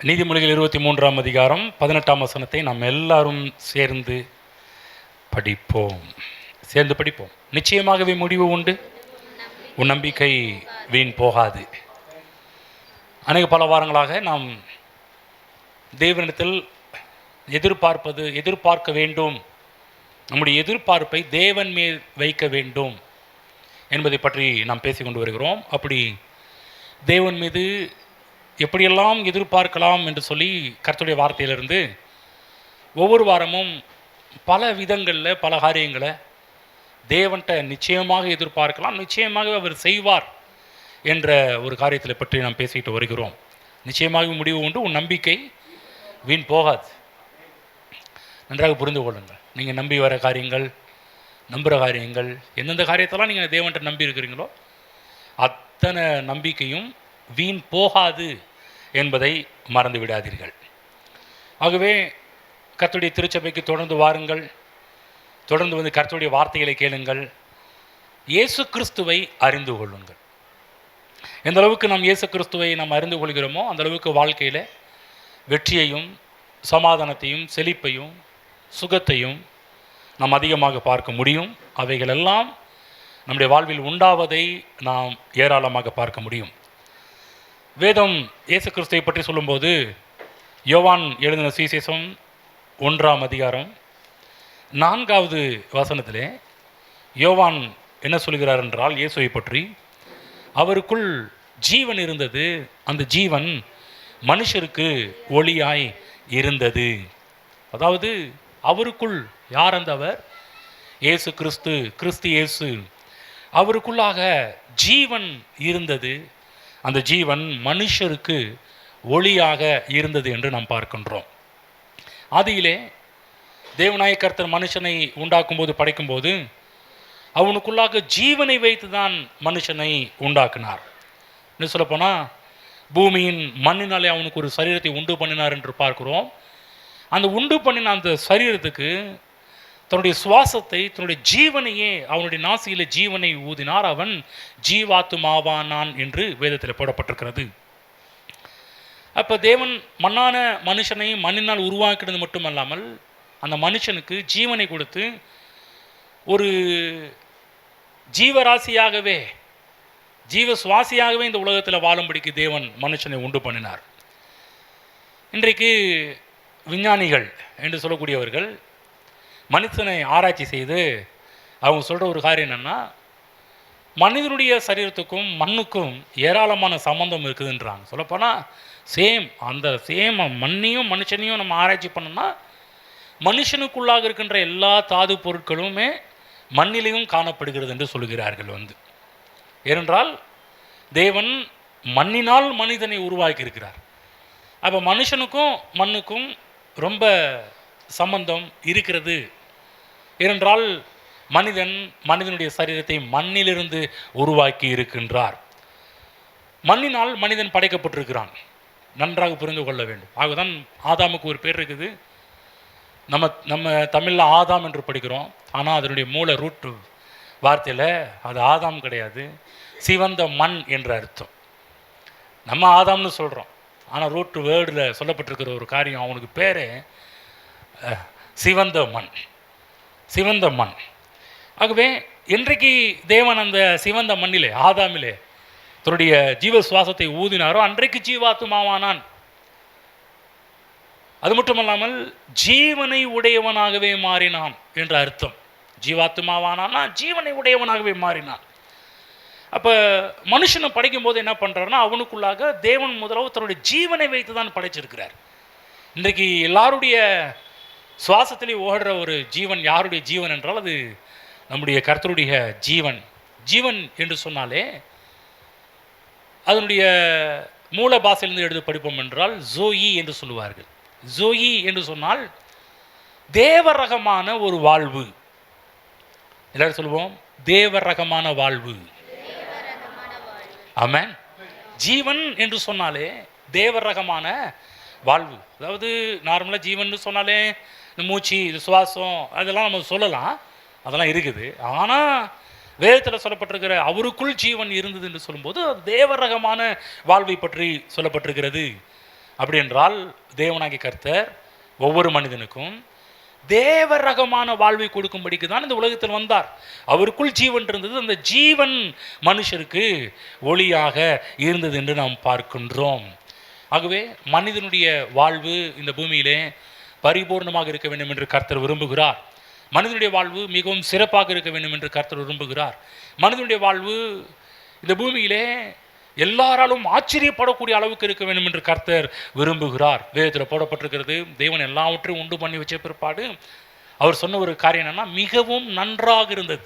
நீதிமொழிகள் 23ஆம் அதிகாரம் 18ஆம் வசனத்தை நாம் எல்லாரும் சேர்ந்து படிப்போம். நிச்சயமாகவே முடிவு உண்டு, உன் நம்பிக்கை வீண் போகாது. பல வாரங்களாக நாம் தேவனிடத்தில் எதிர்பார்க்க வேண்டும், நம்முடைய எதிர்பார்ப்பை தேவன் மேல் வைக்க வேண்டும் என்பதை பற்றி நாம் பேசிக்கொண்டு வருகிறோம். அப்படி தேவன் மீது எப்படியெல்லாம் எதிர்பார்க்கலாம் என்று சொல்லி கர்த்தருடைய வார்த்தையிலிருந்து ஒவ்வொரு வாரமும் பல விதங்களில் பல காரியங்களை தேவன்கிட்ட நிச்சயமாக எதிர்பார்க்கலாம், நிச்சயமாக அவர் செய்வார் என்ற ஒரு காரியத்தில் பற்றி நாம் பேசிக்கிட்டு வருகிறோம். நிச்சயமாக முடிவு உண்டு, உன் நம்பிக்கை வீண் போகாது. நன்றாக புரிந்து கொள்ளுங்கள். நீங்கள் நம்பி வர காரியங்கள், நம்புகிற காரியங்கள், எந்தெந்த காரியத்தெல்லாம் நீங்கள் தேவன்கிட்ட நம்பி இருக்கிறீங்களோ அத்தனை நம்பிக்கையும் வீண் போகாது என்பதை மறந்து விடாதீர்கள். ஆகவே கர்த்தருடைய திருச்சபைக்கு தொடர்ந்து வாருங்கள், தொடர்ந்து வந்து கர்த்தருடைய வார்த்தைகளை கேளுங்கள், இயேசு கிறிஸ்துவை அறிந்து கொள்ளுங்கள். எந்த அளவுக்கு நாம் இயேசு கிறிஸ்துவை நாம் அறிந்து கொள்கிறோமோ அந்த அளவுக்கு வாழ்க்கையில் வெற்றியையும் சமாதானத்தையும் செழிப்பையும் சுகத்தையும் நாம் அதிகமாக பார்க்க முடியும். அவைகளெல்லாம் நம்முடைய வாழ்வில் உண்டாவதை நாம் ஏராளமாக பார்க்க முடியும். வேதம் இயேசு கிறிஸ்துவை பற்றி சொல்லும்போது யோவான் எழுதின சுவிசேஷம் 1ஆம் அதிகாரம் 4வது வசனத்திலே யோவான் என்ன சொல்கிறார் என்றால், இயேசுவை பற்றி, அவருக்குள் ஜீவன் இருந்தது, அந்த ஜீவன் மனுஷருக்கு ஒளியாய் இருந்தது. அதாவது அவருக்குள் யார் அந்த அவர்? இயேசு கிறிஸ்து இயேசு. அவருக்குள்ளாக ஜீவன் இருந்தது, அந்த ஜீவன் மனுஷருக்கு ஒளியாக இருந்தது என்று நாம் பார்க்கின்றோம். ஆதியிலே தேவனாய கர்த்தர் மனுஷனை உண்டாக்கும்போது, படைக்கும்போது அவனுக்குள்ளாக ஜீவனை வைத்து தான் மனுஷனை உண்டாக்கினார். என்ன சொல்லப்போனால் பூமியின் மண்ணினாலே அவனுக்கு ஒரு சரீரத்தை உண்டு பண்ணினார் என்று பார்க்கிறோம். அந்த உண்டு பண்ணின அந்த சரீரத்துக்கு தன்னுடைய சுவாசத்தை, தன்னுடைய ஜீவனையே, அவனுடைய நாசியில் ஜீவனை ஊதினார். அவன் ஜீவாத்துமாவானான் என்று வேதத்தில் போடப்பட்டிருக்கிறது. அப்போ தேவன் மண்ணான மனுஷனை மண்ணினால் உருவாக்கினது மட்டுமல்லாமல் அந்த மனுஷனுக்கு ஜீவனை கொடுத்து ஒரு ஜீவராசியாகவே, ஜீவ சுவாசியாகவே இந்த உலகத்தில் வாழும்படிக்கு தேவன் மனுஷனை உண்டு பண்ணினார். இன்றைக்கு விஞ்ஞானிகள் என்று சொல்லக்கூடியவர்கள் மனுஷனை ஆராய்ச்சி செய்து அவங்க சொல்கிற ஒரு காரியம் என்னென்னா, மனிதனுடைய சரீரத்துக்கும் மண்ணுக்கும் ஏராளமான சம்பந்தம் இருக்குதுன்றாங்க. சொல்லப்போனால் சேம் மண்ணையும் மனுஷனையும் நம்ம ஆராய்ச்சி பண்ணோம்னா மனுஷனுக்குள்ளாக இருக்கின்ற எல்லா தாது பொருட்களுமே மண்ணிலையும் காணப்படுகிறது என்று சொல்கிறார்கள். ஏனென்றால் தேவன் மண்ணினால் மனிதனை உருவாக்கி இருக்கிறார். அப்போ மனுஷனுக்கும் மண்ணுக்கும் ரொம்ப சம்பந்தம் இருக்கிறது. ஏனென்றால் மனிதனுடைய சரீரத்தை மண்ணிலிருந்து உருவாக்கி இருக்கின்றார். மண்ணினால் மனிதன் படைக்கப்பட்டிருக்கிறான், நன்றாக புரிந்து கொள்ள வேண்டும். ஆகதான் ஆதாமுக்கு ஒரு பேர் இருக்குது. நம்ம தமிழில் ஆதாம் என்று படிக்கிறோம், ஆனால் அதனுடைய மூல ரூட் வார்த்தையில் அது ஆதாம் கிடையாது, சிவந்த மண் என்ற அர்த்தம். நம்ம ஆதாம்னு சொல்கிறோம், ஆனால் ரூட் வேர்டில் சொல்லப்பட்டிருக்கிற ஒரு காரியம், அவனுக்கு பேர் சிவந்த மண். ஆகவே இன்றைக்கு தேவன் அந்த சிவந்த மண்ணிலே, ஆதாமிலே தன்னுடைய ஜீவ சுவாசத்தை ஊதினாரோ அன்றைக்கு ஜீவாத்துமாவானான். அது மட்டுமல்லாமல் ஜீவனை உடையவனாகவே மாறினான் என்ற அர்த்தம். ஜீவாத்துமாவானா ஜீவனை உடையவனாகவே மாறினான். அப்போ மனுஷனை படைக்கும் போது என்ன பண்ணுறாருன்னா, அவனுக்குள்ளாக தேவன் முதலாவது தன்னுடைய ஜீவனை வைத்து தான் படைச்சிருக்கிறார். இன்றைக்கு எல்லாருடைய சுவாசத்திலே ஓடுற ஒரு ஜீவன் யாருடைய ஜீவன் என்றால் அது நம்முடைய கர்த்தருடைய ஜீவன். ஜீவன் என்று சொன்னாலே அதனுடைய மூல பாஷையிலிருந்து எடுத்து படிப்போம் என்றால் ஜோயி என்று சொல்லுவார்கள். ஜோயி என்று சொன்னால் தேவரகமான ஒரு வாழ்வு. எல்லாரும் சொல்லுவோம், தேவரகமான வாழ்வு. ஆமென். ஜீவன் என்று சொன்னாலே தேவரகமான வாழ்வு. அதாவது நார்மலாக ஜீவன் சொன்னாலே இந்த மூச்சு, இது சுவாசம், அதெல்லாம் நம்ம சொல்லலாம், அதெல்லாம் இருக்குது. ஆனால் வேதத்தில் சொல்லப்பட்டிருக்கிற அவருக்குள் ஜீவன் இருந்தது என்று சொல்லும்போது அது தேவரகமான வாழ்வை பற்றி சொல்லப்பட்டிருக்கிறது. அப்படி என்றால் தேவனாகிய கர்த்தர் ஒவ்வொரு மனிதனுக்கும் தேவ ரகமான வாழ்வை கொடுக்கும்படிக்கு தான் இந்த உலகத்தில் வந்தார். அவருக்குள் ஜீவன் இருந்தது, அந்த ஜீவன் மனுஷருக்கு ஒளியாக இருந்தது என்று நாம் பார்க்கின்றோம். ஆகவே மனிதனுடைய வாழ்வு இந்த பூமியிலே பரிபூர்ணமாக இருக்க வேண்டும் என்று கர்த்தர் விரும்புகிறார். மனிதனுடைய வாழ்வு மிகவும் சிறப்பாக இருக்க வேண்டும் என்று கர்த்தர் விரும்புகிறார். மனிதனுடைய வாழ்வு இந்த பூமியிலே எல்லாராலும் ஆச்சரியப்படக்கூடிய அளவுக்கு இருக்க வேண்டும் என்று கர்த்தர் விரும்புகிறார். வேதத்தில் போடப்பட்டிருக்கிறது, தேவன் எல்லாவற்றையும் உண்டு பண்ணி வச்ச பிற்பாடு அவர் சொன்ன ஒரு காரியம் என்னன்னா, மிகவும் நன்றாக இருந்தது.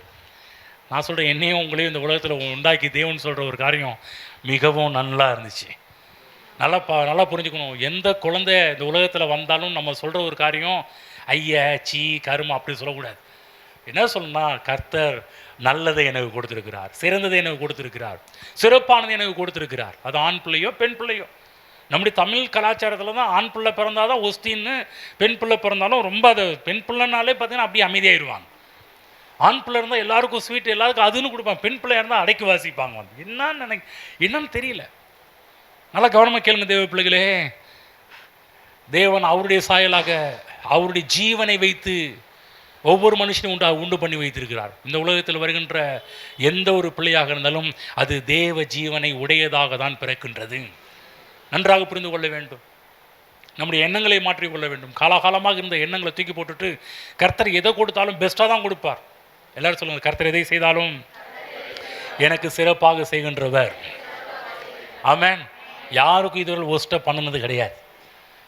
நான் சொல்கிறேன், என்னையும் உங்களையும் இந்த உலகத்தில் உண்டாக்கி தேவன் சொல்கிற ஒரு காரியம் மிகவும் நல்லா இருந்துச்சு. நல்லா புரிஞ்சுக்கணும். எந்த குழந்தை இந்த உலகத்தில் வந்தாலும் நம்ம சொல்கிற ஒரு காரியம் ஐயா சீ கருமா அப்படி சொல்லக்கூடாது. என்ன சொல்லணும்னா, கர்த்தர் நல்லதை எனக்கு கொடுத்துருக்கிறார், சிறந்ததை எனக்கு கொடுத்துருக்கிறார், சிறப்பானதை எனக்கு கொடுத்துருக்கிறார். அது ஆண் பிள்ளையோ பெண் பிள்ளையோ. நம்முடைய தமிழ் கலாச்சாரத்தில் தான் ஆண் பிள்ளை பிறந்தால் தான் ஒஸ்தின்னு, பெண் பிள்ளை பிறந்தாலும் ரொம்ப அதை பெண் பிள்ளைனாலே பார்த்தீங்கன்னா அப்படியே அமைதியாகிடுவாங்க. ஆண் பிள்ளை இருந்தால் எல்லாருக்கும் ஸ்வீட் எல்லாருக்கும் அதுன்னு கொடுப்பாங்க, பெண் பிள்ளையாக இருந்தால் அடைக்கி வாசிப்பாங்க. என்னன்னு தெரியல. நல்லா கவனமாக கேளுங்க தேவ பிள்ளைகளே. தேவன் அவருடைய சாயலாக அவருடைய ஜீவனை வைத்து ஒவ்வொரு மனுஷனையும் உண்டு பண்ணி வைத்திருக்கிறார். இந்த உலகத்தில் வருகின்ற எந்த ஒரு பிள்ளையாக இருந்தாலும் அது தேவ ஜீவனை உடையதாக தான் பிறக்கின்றது. நன்றாக புரிந்து கொள்ள வேண்டும். நம்முடைய எண்ணங்களை மாற்றிக்கொள்ள வேண்டும். காலாகாலமாக இருந்த எண்ணங்களை தூக்கி போட்டுட்டு கர்த்தர் எதை கொடுத்தாலும் பெஸ்ட்டாக தான் கொடுப்பார். எல்லாரும் சொல்லுங்கள், கர்த்தர் எதை செய்தாலும் எனக்கு சிறப்பாக செய்கின்றவர். ஆமென். யாருக்கும் இதுவரை ஒஸ்ட்டை பண்ணினது கிடையாது.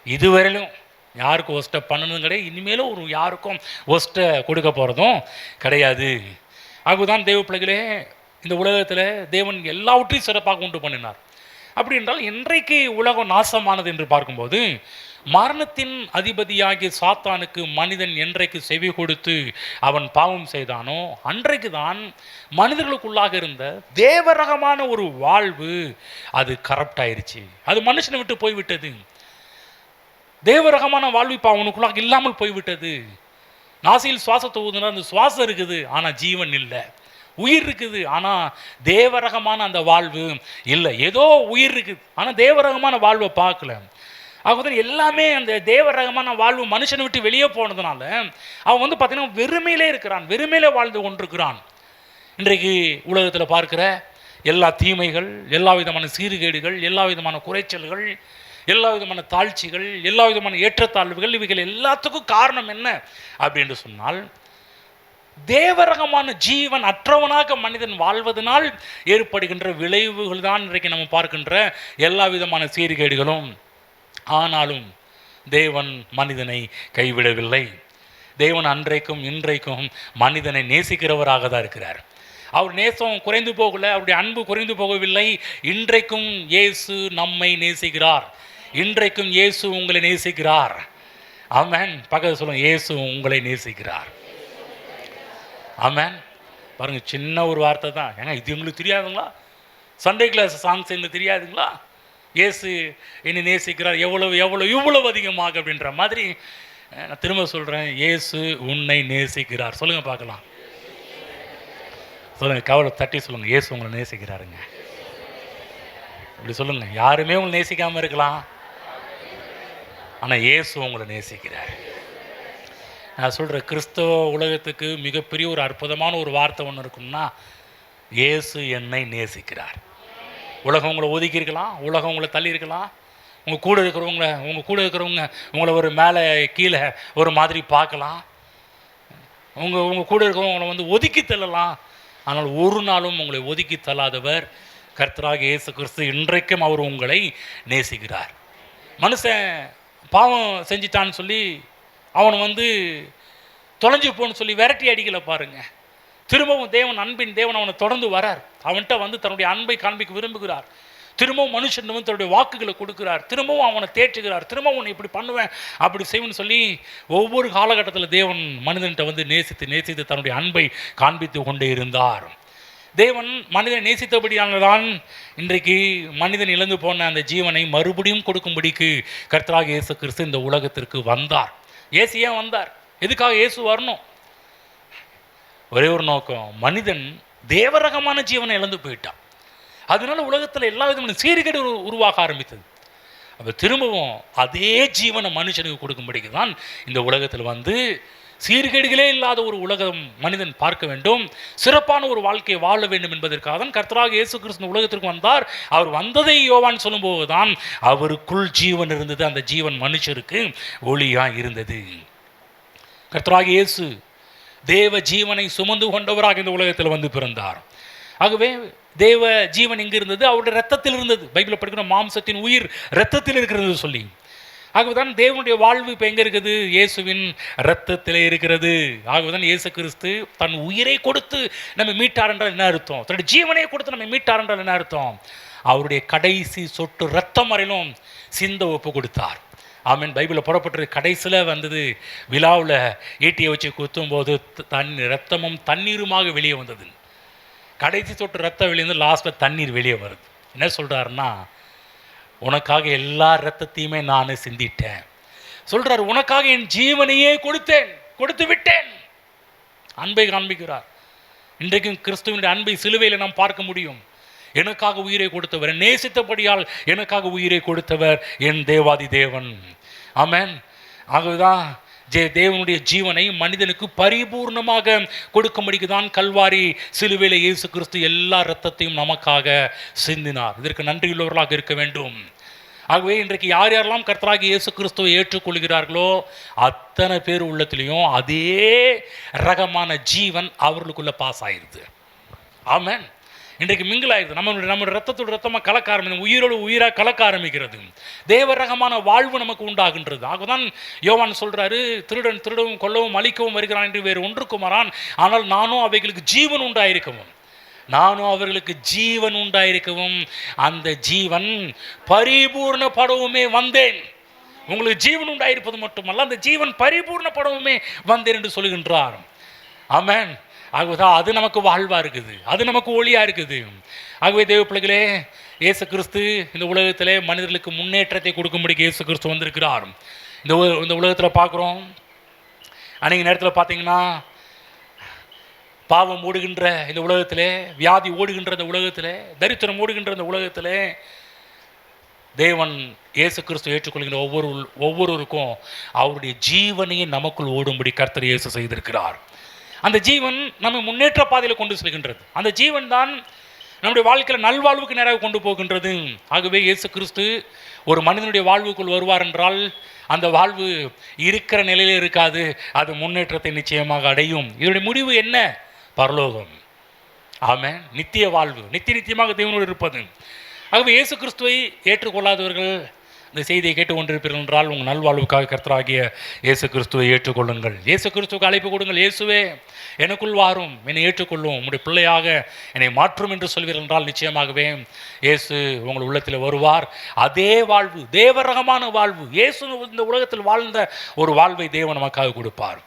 இதுவரையிலும் யாருக்கும் ஒஸ்ட்டை பண்ணணும் கிடையாது. இனிமேலும் ஒரு யாருக்கும் ஒஸ்ட்டை கொடுக்க போகிறதும் கிடையாது. ஆகதான் தேவ பிள்ளைகளே, இந்த உலகத்தில் தேவன் எல்லாவற்றையும் சிறப்பாக உண்டு பண்ணினார். அப்படி என்றால் இன்றைக்கு உலகம் நாசமானது என்று பார்க்கும்போது, மரணத்தின் அதிபதியாகிய சாத்தானுக்கு மனிதன் என்றைக்கு செவி கொடுத்து அவன் பாவம் செய்தானோ அன்றைக்கு தான் மனிதர்களுக்குள்ளாக இருந்த தேவரகமான ஒரு வாழ்வு அது கரப்ட் ஆயிடுச்சு. அது மனுஷனை விட்டு போய்விட்டது. தேவரகமான வாழ்வு இப்போ அவனுக்குள்ளாக இல்லாமல் போய்விட்டது. நாசியில் சுவாசத்தை ஊதுனா அந்த சுவாசம் இருக்குது, ஆனால் ஜீவன் இல்லை. உயிர் இருக்குது, ஆனால் தேவரகமான அந்த வாழ்வு இல்லை. ஏதோ உயிர் இருக்குது, ஆனால் தேவரகமான வாழ்வை பார்க்கல. ஆகதான் எல்லாமே அந்த தேவரகமான வாழ்வு மனுஷனை விட்டு வெளியே போனதுனால அவன் வந்து பார்த்தீங்கன்னா வெறுமையிலே இருக்கிறான், வெறுமையிலே வாழ்ந்து கொண்டிருக்கிறான். இன்றைக்கு உலகத்தில் பார்க்கிற எல்லா தீமைகள், எல்லா விதமான சீர்கேடுகள், எல்லா விதமான குறைச்சல்கள், எல்லா விதமான தாழ்ச்சிகள், எல்லா விதமான ஏற்றத்தாழ்வுகள், இவைகள் எல்லாத்துக்கும் காரணம் என்ன அப்படின்னு சொன்னால், தேவரகமான ஜீவன் அற்றவனாக மனிதன் வாழ்வதனால் ஏற்படுகின்ற விளைவுகள் தான் இன்றைக்கு நம்ம பார்க்கின்ற எல்லா விதமான சீர்கேடுகளும். ஆனாலும் தேவன் மனிதனை கைவிடவில்லை. தேவன் அன்றைக்கும் இன்றைக்கும் மனிதனை நேசிக்கிறவராக தான் இருக்கிறார். அவர் நேசம் குறைந்து போகல, அவருடைய அன்பு குறைந்து போகவில்லை. இன்றைக்கும் இயேசு நம்மை நேசிக்கிறார். இன்றைக்கும் இயேசு உங்களை நேசிக்கிறார். ஆமென். பக்கத்தில் சொல்லுங்க, இயேசு உங்களை நேசிக்கிறார். ஆமென். பாருங்க, சின்ன ஒரு வார்த்தை தான். ஏங்க இது உங்களுக்கு தெரியாதுங்களா? சண்டே கிளாஸ் சாங்ஸ் எங்களுக்கு தெரியாதுங்களா? இயேசு என்னை நேசிக்கிறார், எவ்வளவு எவ்வளவு இவ்வளவு அதிகமாக அப்படின்ற மாதிரி. நான் திரும்ப சொல்கிறேன், இயேசு உன்னை நேசிக்கிறார். சொல்லுங்கள் பார்க்கலாம். சொல்லுங்கள், கவலை தட்டி சொல்லுங்கள், இயேசு உங்களை நேசிக்கிறாருங்க. இப்படி சொல்லுங்கள். யாருமே உங்களை நேசிக்காமல் இருக்கலாம், ஆனால் இயேசு உங்களை நேசிக்கிறார். நான் சொல்கிற கிறிஸ்தவ உலகத்துக்கு மிகப்பெரிய ஒரு அற்புதமான ஒரு வார்த்தை ஒன்று இருக்குன்னா, இயேசு என்னை நேசிக்கிறார். உலகம் உங்களை ஒதுக்கி இருக்கலாம், உலகம் உங்களை தள்ளி இருக்கலாம், உங்கள் கூட இருக்கிறவங்க உங்களை ஒரு மேலே கீழே ஒரு மாதிரி பார்க்கலாம், உங்கள் கூட இருக்கிறவங்க உங்களை வந்து ஒதுக்கி தள்ளலாம். ஆனால் ஒரு நாளும் உங்களை ஒதுக்கி தள்ளாதவர் கர்த்தராகிய இயேசு கிறிஸ்து. இன்றைக்கும் அவர் உங்களை நேசிக்கிறார். மனுஷன் பாவம் செஞ்சிட்டான்னு சொல்லி அவனை வந்து தொலைஞ்சு போன்னு சொல்லி விரட்டி அடிக்கலை பாருங்க. திரும்பவும் தேவன், அன்பின் தேவன் அவனை தொடர்ந்து வரார். அவன்கிட்ட வந்து தன்னுடைய அன்பை காண்பிக்க விரும்புகிறார். திரும்பவும் மனுஷன் வந்து தன்னுடைய வாக்குகளை கொடுக்கிறார். திரும்பவும் அவனை தேற்றுகிறார். திரும்பவும் அவனை இப்படி பண்ணுவேன் அப்படி செய்வேன்னு சொல்லி ஒவ்வொரு காலகட்டத்தில் தேவன் மனிதன்கிட்ட வந்து நேசித்து தன்னுடைய அன்பை காண்பித்து கொண்டே இருந்தார். தேவன் மனிதனை நேசித்தபடியானதான் இன்றைக்கு மனிதன் இழந்து போன அந்த ஜீவனை மறுபடியும் கொடுக்கும்படிக்கு கர்த்தராகிய இயேசு கிறிஸ்து இந்த உலகத்திற்கு வந்தார். இயேசு ஏன் வந்தார்? எதுக்காக இயேசு வரணும்? ஒரே ஒரு நோக்கம், மனிதன் தேவரகமான ஜீவனை இழந்து போயிட்டான். அதனால உலகத்தில் எல்லா விதமான சீர்கேடு உருவாக ஆரம்பித்தது. அப்போ திரும்பவும் அதே ஜீவனை மனுஷனுக்கு கொடுக்கும்படிக்கு தான் இந்த உலகத்தில் வந்து சீர்கேடுகளே இல்லாத ஒரு உலகம் மனிதன் பார்க்க வேண்டும், சிறப்பான ஒரு வாழ்க்கையை வாழ வேண்டும் என்பதற்காக தான் கர்த்தராகிய இயேசு கிறிஸ்து உலகத்திற்கு வந்தார். அவர் வந்ததை யோவான் சொல்லும்போது தான் அவருக்குள் ஜீவன் இருந்தது, அந்த ஜீவன் மனுஷருக்கு ஒளியாக இருந்தது. கர்த்தராகிய இயேசு தேவ ஜீவனை சுமந்து கொண்டவராக இந்த உலகத்தில் வந்து பிறந்தார். ஆகவே தேவ ஜீவன் எங்கே இருந்தது? அவருடைய ரத்தத்தில் இருந்தது. பைபிளை படிக்கிற மாம்சத்தின் உயிர் ரத்தத்தில் இருக்கிறது சொல்லி. ஆகவேதான் தேவனுடைய வாழ்வு இப்போ எங்கே இருக்குது? இயேசுவின் ரத்தத்தில் இருக்கிறது. ஆகவேதான் இயேசு கிறிஸ்து தன் உயிரை கொடுத்து நம்ம மீட்டார் என்றால் என்ன அர்த்தம்? தன்னுடைய ஜீவனை கொடுத்து நம்ம மீட்டார் என்றால் என்ன அர்த்தம்? அவருடைய கடைசி சொட்டு ரத்தம் வரையிலும் சிந்த ஒப்பு கொடுத்தார். ஆமீன். பைபிளில் புறப்பட்டு கடைசியில் வந்தது, விழாவில் ஈட்டியை வச்சு குத்தும்போது ரத்தமும் தண்ணீருமாக வெளியே வந்தது. கடைசி சொட்டு ரத்தம் வெளியே வந்து லாஸ்ட்டில் தண்ணீர் வெளியே வருது. என்ன சொல்கிறாருன்னா, உனக்காக எல்லா ரத்தத்தையுமே நான் சிந்திட்டேன் சொல்கிறார். உனக்காக என் ஜீவனையே கொடுத்து விட்டேன். அன்பை காண்பிக்கிறார். இன்றைக்கும் கிறிஸ்துவனுடைய அன்பை சிலுவையில் நாம் பார்க்க முடியும். எனக்காக உயிரை கொடுத்தவர், நேசித்தபடியால் எனக்காக உயிரை கொடுத்தவர் என் தேவாதி தேவன். ஆமென். ஆகவேதான் தேவனுடைய ஜீவனை மனிதனுக்கு பரிபூர்ணமாக கொடுக்கும்படிக்கு தான் கல்வாரி சிலுவையில் இயேசு கிறிஸ்து எல்லா இரத்தத்தையும் நமக்காக சிந்தினார். இதற்கு நன்றியுள்ளவர்களாக இருக்க வேண்டும். ஆகவே இன்றைக்கு யார் யாரெல்லாம் கர்த்தராகிய இயேசு கிறிஸ்துவை ஏற்றுக்கொள்கிறார்களோ அத்தனை பேர் உள்ளத்திலையும் அதே ரகமான ஜீவன் அவர்களுக்குள்ள பாஸ் ஆயிடுது. ஆமென். இன்றைக்கு மிங்கில் ஆயிடுது. நம்மளுடைய ரத்தத்தோட ரத்தமாக கலக்க ஆரம்பிக்கும், உயிரோடு உயிராக கலக்க ஆரம்பிக்கிறது. தேவ ரகமான வாழ்வு நமக்கு உண்டாகின்றது. ஆகதான் யோவான் சொல்கிறாரு, திருடன் திருடவும் கொல்லவும் அழிக்கவும் வருகிறான் என்று வேறு ஒன்றுக்கும் வரான், ஆனால் நானும் அவைகளுக்கு ஜீவன் உண்டாயிருக்கவும் அவர்களுக்கு ஜீவன் உண்டாயிருக்கவும் அந்த ஜீவன் பரிபூர்ணப்படவுமே வந்தேன். உங்களுக்கு ஜீவன் உண்டாயிருப்பது மட்டுமல்ல, அந்த ஜீவன் பரிபூர்ணப்படவுமே வந்தேன் என்று சொல்லுகின்றார். ஆமென். ஆகவேதான் அது நமக்கு வாழ்வாக இருக்குது, அது நமக்கு ஒளியாக இருக்குது. ஆகவே தேவ பிள்ளைகளே, இயேசு கிறிஸ்து இந்த உலகத்திலே மனிதர்களுக்கு முன்னேற்றத்தை கொடுக்கும்படிக்கு இயேசு கிறிஸ்து வந்திருக்கிறார். இந்த உலகத்தில் பார்க்குறோம், அன்றைக்கு நேரத்தில் பார்த்தீங்கன்னா பாவம் ஓடுகின்ற இந்த உலகத்திலே, வியாதி ஓடுகின்ற இந்த உலகத்திலே, தரித்திரம் ஓடுகின்ற இந்த உலகத்திலே தேவன் இயேசு கிறிஸ்து ஏற்றுக்கொள்கின்ற ஒவ்வொருவருக்கும் அவருடைய ஜீவனையே நமக்குள் ஓடும்படி கர்த்தர் இயேசு செய்திருக்கிறார். அந்த ஜீவன் நம்ம முன்னேற்ற பாதையில் கொண்டு செல்கின்றது. அந்த ஜீவன் தான் நம்முடைய வாழ்க்கையில் நல்வாழ்வுக்கு நேராக கொண்டு போகின்றது. ஆகவே இயேசு கிறிஸ்து ஒரு மனிதனுடைய வாழ்வுக்குள் வருவார் என்றால் அந்த வாழ்வு இருக்கிற நிலையில் இருக்காது, அது முன்னேற்றத்தை நிச்சயமாக அடையும். இதனுடைய முடிவு என்ன? பரலோகம். ஆமென். நித்திய வாழ்வு, நித்தியமாக தேவனோடு இருப்பது. ஆகவே இயேசு கிறிஸ்துவை ஏற்றுக்கொள்ளாதவர்கள் இந்த செய்தியை கேட்டுக்கொண்டிருப்பீர்கள் என்றால் உங்கள் நல்வாழ்வுக்காக கர்த்தராகிய இயேசு கிறிஸ்துவை ஏற்றுக்கொள்ளுங்கள். இயேசு கிறிஸ்துவுக்கு அழைப்பு கொடுங்கள். இயேசுவே எனக்குள் வாரும், என்னை ஏற்றுக்கொள்ளும், உங்களுடைய பிள்ளையாக என்னை மாற்றும் என்று சொல்வீர்கள் என்றால் நிச்சயமாகவே இயேசு உங்கள் உள்ளத்தில் வருவார். அதே வாழ்வு, தேவ ரகமான வாழ்வு, இயேசு இந்த உலகத்தில் வாழ்ந்த ஒரு வாழ்வை தேவன் நமக்காக கொடுப்பார்.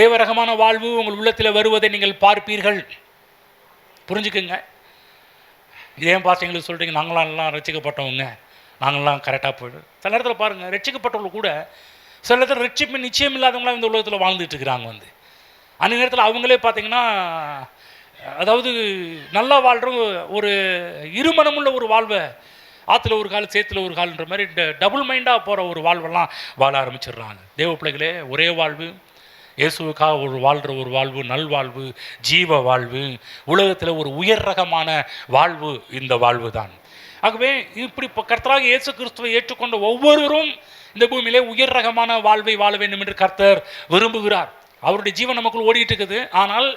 தேவ ரகமான வாழ்வு உங்கள் உள்ளத்தில் வருவதை நீங்கள் பார்ப்பீர்கள். புரிஞ்சுக்குங்க. இதே பார்த்து எங்களுக்கு சொல்கிறீங்க, நாங்களாம் ரசிக்கப்பட்டவங்க, நாங்கள்லாம் கரெக்டாக போய்டும். சில நேரத்தில் பாருங்கள், ரட்சிக்கப்பட்டவங்க கூட சில நேரத்தில் ரட்சிப்பு நிச்சயம் இல்லாதவங்களாம் இந்த உலகத்தில் வாழ்ந்துட்டு இருக்கிறாங்க. அந்த நேரத்தில் அவங்களே பார்த்திங்கன்னா, அதாவது நல்லா வாழ்கிற ஒரு இருமனமுள்ள ஒரு வாழ்வை, ஆற்றுல ஒரு கால் சேத்துல ஒரு கால்ன்ற மாதிரி டபுள் மைண்டாக போகிற ஒரு வாழ்வெல்லாம் வாழ ஆரம்பிச்சிடுறாங்க. தேவ பிள்ளைகளே, ஒரே வாழ்வு, இயேசுவுக்காக ஒரு வாழ்கிற ஒரு வாழ்வு, நல்வாழ்வு, ஜீவ வாழ்வு, உலகத்தில் ஒரு உயர் ரகமான வாழ்வு இந்த வாழ்வு தான். ஆகவே இப்படி இப்போ கர்த்தராக இயேசு கிறிஸ்துவை ஏற்றுக்கொண்ட ஒவ்வொருவரும் இந்த பூமியிலே உயர் ரகமான வாழ்வை வாழ வேண்டும் என்று கர்த்தர் விரும்புகிறார். அவருடைய ஜீவன் நமக்குள் ஓடிட்டு இருக்குது. ஆனால்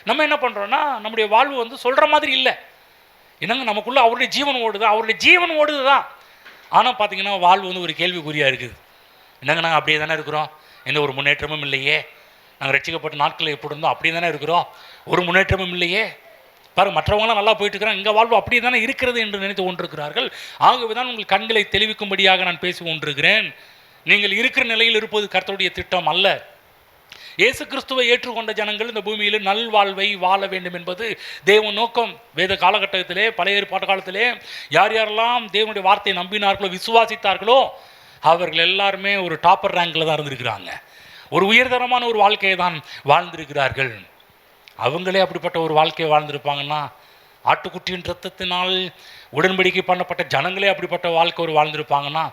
நம்ம என்ன பண்ணுறோன்னா, நம்முடைய வாழ்வு சொல்கிற மாதிரி இல்லை. என்னங்க, நமக்குள்ளே அவருடைய ஜீவன் ஓடுது தான். ஆனால் பார்த்தீங்கன்னா வாழ்வு ஒரு கேள்விக்குறியாக இருக்குது. என்னங்க, நாங்கள் அப்படியே தானே இருக்கிறோம், எந்த ஒரு முன்னேற்றமும் இல்லையே. நாங்கள் ரட்சிக்கப்பட்ட நாட்களில் எப்படி இருந்தோம் அப்படியே தானே இருக்கிறோம், ஒரு முன்னேற்றமும் இல்லையே. பாருங்கள், மற்றவங்களாம் நல்லா போயிட்டு இருக்கிறாங்க, எங்கள் வாழ்வு அப்படியே தானே இருக்கிறது என்று நினைத்து கொண்டிருக்கிறார்கள். ஆகவே தான் உங்கள் கண்களை தெளிவிக்கும்படியாக நான் பேசி கொண்டிருக்கிறேன். நீங்கள் இருக்கிற நிலையில் இருப்பது கர்த்தருடைய திட்டம் அல்ல. இயேசு கிறிஸ்துவை ஏற்றுக்கொண்ட ஜனங்கள் இந்த பூமியில் நல்வாழ்வை வாழ வேண்டும் என்பது தேவ நோக்கம். வேத காலகட்டத்திலே, பழைய ஏற்பாட்டு காலத்திலே யார் யாரெல்லாம் தேவனுடைய வார்த்தையை நம்பினார்களோ, விசுவாசித்தார்களோ, அவர்கள் எல்லாருமே ஒரு டாப்பர் ரேங்கில் தான் இருந்திருக்கிறாங்க. ஒரு உயர்தரமான ஒரு வாழ்க்கையை தான் வாழ்ந்திருக்கிறார்கள். அவங்களே அப்படிப்பட்ட ஒரு வாழ்க்கையை வாழ்ந்திருப்பாங்கன்னா, ஆட்டுக்குட்டியின் ரத்தத்தினால் உடன்படிக்கை பண்ணப்பட்ட ஜனங்களே அப்படிப்பட்ட வாழ்க்கை ஒரு வாழ்ந்திருப்பாங்கன்னா,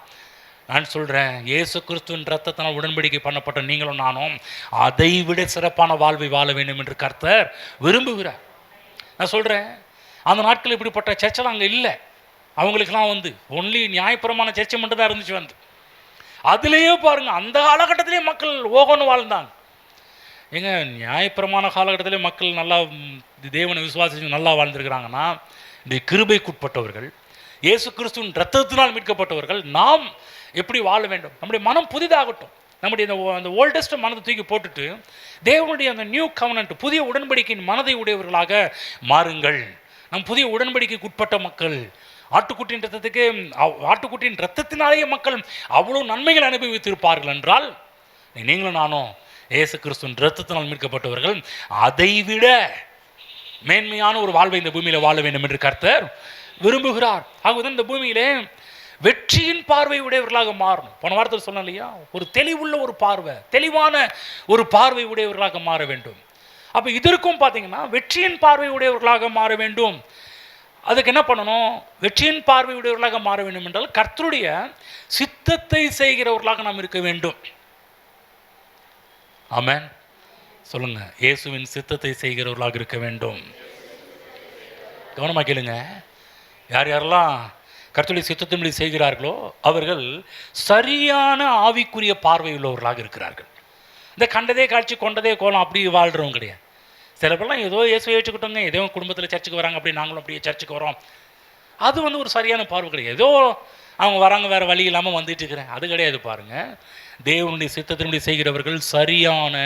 நான் சொல்கிறேன், இயேசு கிறிஸ்துவின் ரத்தத்தினால் உடன்படிக்கை பண்ணப்பட்ட நீங்களும் நானும் அதை விட சிறப்பான வாழ்வை வாழ வேண்டும் என்று கர்த்தர் விரும்புகிறார். நான் சொல்கிறேன், அந்த நாட்கள் இப்படிப்பட்ட சர்ச்செல்லாம் அங்கே இல்லை. அவங்களுக்கெல்லாம் ஒன்லி நியாயபுரமான சர்ச்சை மட்டும் தான் இருந்துச்சு. அதுலேயே பாருங்கள், அந்த காலகட்டத்திலே மக்கள் ஓகோன்னு வாழ்ந்தாங்க. ஏங்க, நியாயபுரமான காலகட்டத்திலே மக்கள் நல்லா தேவனை விசுவாசிச்சு நல்லா வாழ்ந்துருக்கிறாங்கன்னா, இந்த கிருபைக்குட்பட்டவர்கள், இயேசு கிறிஸ்துவின் ரத்தத்தினால் மீட்கப்பட்டவர்கள் நாம் எப்படி வாழ வேண்டும்? நம்முடைய மனம் புதிதாகட்டும். நம்முடைய அந்த ஓல்டஸ்ட் மனதை தூக்கி போட்டுட்டு தேவனுடைய அந்த நியூ கவனன்ட், புதிய உடன்படிக்கையின் மனதை உடையவர்களாக மாறுங்கள். நம் புதிய உடன்படிக்கைக்கு உட்பட்ட மக்கள். ஆட்டுக்குட்டியின் ரத்தத்தினாலேயே மக்கள் அவ்வளோ நன்மைகள் அனுபவித்திருப்பார்கள் என்றால், நீங்களும் நானும் இயேசு கிறிஸ்துவின் ரத்தத்தினால் மீட்கப்பட்டவர்கள் அதைவிட மேன்மையான ஒரு வாழ்வை இந்த பூமியில் வாழ வேண்டும் என்று கர்த்தர் விரும்புகிறார். ஆகவே இந்த பூமியிலே வெற்றியின் பார்வை உடையவர்களாக மாறணும். போன வாரத்தில் சொன்னேன் இல்லையா, ஒரு தெளிவுள்ள ஒரு பார்வை, தெளிவான ஒரு பார்வை உடையவர்களாக மாற வேண்டும். அப்போ இதற்கும் பார்த்தீங்கன்னா வெற்றியின் பார்வை உடையவர்களாக மாற வேண்டும். அதுக்கு என்ன பண்ணணும்? வெற்றியின் பார்வை உடையவர்களாக மாற வேண்டும் என்றால் கர்த்தருடைய சித்தத்தை செய்கிறவர்களாக நாம் இருக்க வேண்டும். ஆமென் சொல்லுங்க. இயேசுவின் சித்தத்தை செய்கிறவர்களாக இருக்க வேண்டும். கவனமாக கேளுங்க. யார் யாரெல்லாம் கர்த்தருடைய சித்தத்தின்படி செய்கிறார்களோ அவர்கள் சரியான ஆவிக்குரிய பார்வை உள்ளவர்களாக இருக்கிறார்கள். இந்த கண்டதே காட்சி கொண்டதே கோலம் அப்படி வாழ்கிறவங்க கிடையாது. சில பேர்லாம் ஏதோ இயேசுவை ஏற்றுக்கிட்டோங்க, ஏதோ குடும்பத்தில் சர்ச்சுக்கு வராங்க, அப்படி நாங்களும் அப்படியே சர்ச்சுக்கு வரோம். அது ஒரு சரியான பார்வை கிடையாது. ஏதோ அவங்க வராங்க, வேறு வழி இல்லாமல் வந்துட்டு இருக்கிறேன், அது கிடையாது. பாருங்கள், தேவனுடைய சித்தத்தின்படி செய்கிறவர்கள் சரியான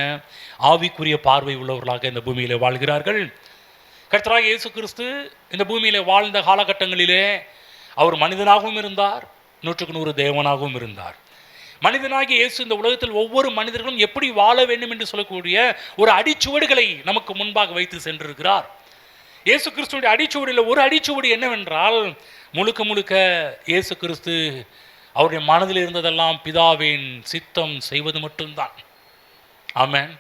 ஆவிக்குரிய பார்வை உள்ளவர்களாக இந்த பூமியில் வாழ்கிறார்கள். கர்த்தராகிய இயேசு கிறிஸ்து இந்த பூமியில் வாழ்ந்த காலகட்டங்களிலே அவர் மனிதனாகவும் இருந்தார், 100க்கு 100 தேவனாகவும் இருந்தார். மனிதனாகிய இயேசு இந்த உலகத்தில் ஒவ்வொரு மனிதர்களும் எப்படி வாழ வேண்டும் என்று சொல்லக்கூடிய ஒரு அடிச்சுவடுகளை நமக்கு முன்பாக வைத்து சென்றிருக்கிறார். இயேசு கிறிஸ்துடைய அடிச்சுவடியில் ஒரு அடிச்சுவடு என்னவென்றால், முழுக்க முழுக்க இயேசு கிறிஸ்து அவருடைய மனதில் இருந்ததெல்லாம் பிதாவின் சித்தம் செய்வது மட்டும்தான். ஆமென்.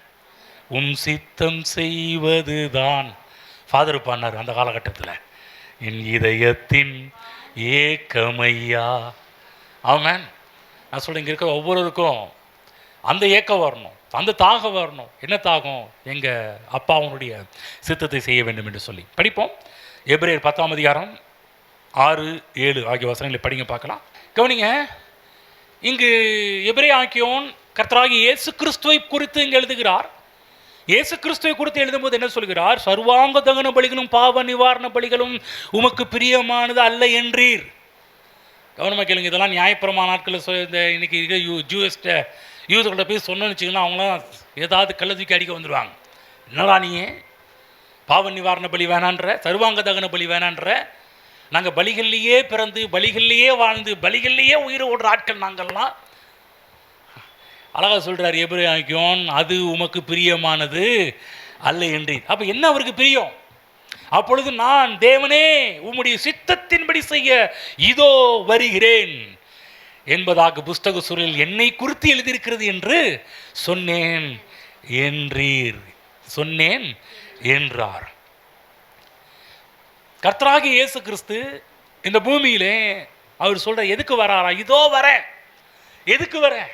உம் சித்தம் செய்வது தான் ஃபாதர் பண்ணார் அந்த காலகட்டத்தில். என் இதயத்தின் ஏக்கமையா. ஆமென். நான் சொல்ல, இங்கே இருக்க ஒவ்வொருவருக்கும் அந்த ஏக்கம் வரணும், அந்த தாகம் வரணும். என்ன தாகம்? எங்கள் அப்பாவுடைய சித்தத்தை செய்ய வேண்டும் என்று சொல்லி படிப்போம். எபிரேயர் 10ஆம் அதிகாரம் 6, 7 ஆகிய வசனங்களை படிங்க, பார்க்கலாம். கவனிங்க, இங்கு எபிரேய ஆக்கியோன் கர்த்தராகிய இயேசு கிறிஸ்துவை குறித்து இங்கே எழுதுகிறார். இயேசு கிறிஸ்துவை குறித்து எழுதும்போது என்ன சொல்கிறார்? சர்வாங்க தகன பலிகளும் பாவ நிவாரண பலிகளும் உமக்கு பிரியமானது அல்ல என்றீர். கவனமாக கேளுங்க. இதெல்லாம் நியாயப்பிரமான நாட்களில் இந்த இன்னைக்கு யூத்துக்கிட்ட போய் சொன்னோன்னு வச்சுக்கலாம், அவங்களாம் ஏதாவது கள்ள தூக்கி அடிக்க வந்துடுவாங்க. என்னடா நீ பாவ நிவாரண பலி வேணான்ற, சர்வாங்க தகன பலி வேணான்ற, நாங்கள் பலிகள்லேயே பிறந்து பலிகள்லேயே வாழ்ந்து பலிகள்லேயே உயிரை ஓடுற ஆட்கள் நாங்கள்லாம். அழகாக சொல்கிறார் எபிரேய ஆக்கியோன், அது உமக்கு பிரியமானது அல்ல என்று. அப்போ என்ன அவருக்கு பிரியம்? அப்பொழுது நான், தேவனே உம்முடைய சித்தத்தின்படி செய்ய இதோ வருகிறேன் என்பதாக புஸ்தக சூழலில் என்னை குறித்து எழுதியிருக்கிறது என்று சொன்னேன் என்றீர். சொன்னேன் என்றார். கர்த்தராகிய இயேசு கிறிஸ்து இந்த பூமியிலே அவர் சொல்ற எதுக்கு வராரா? இதோ வரேன். எதுக்கு வரேன்?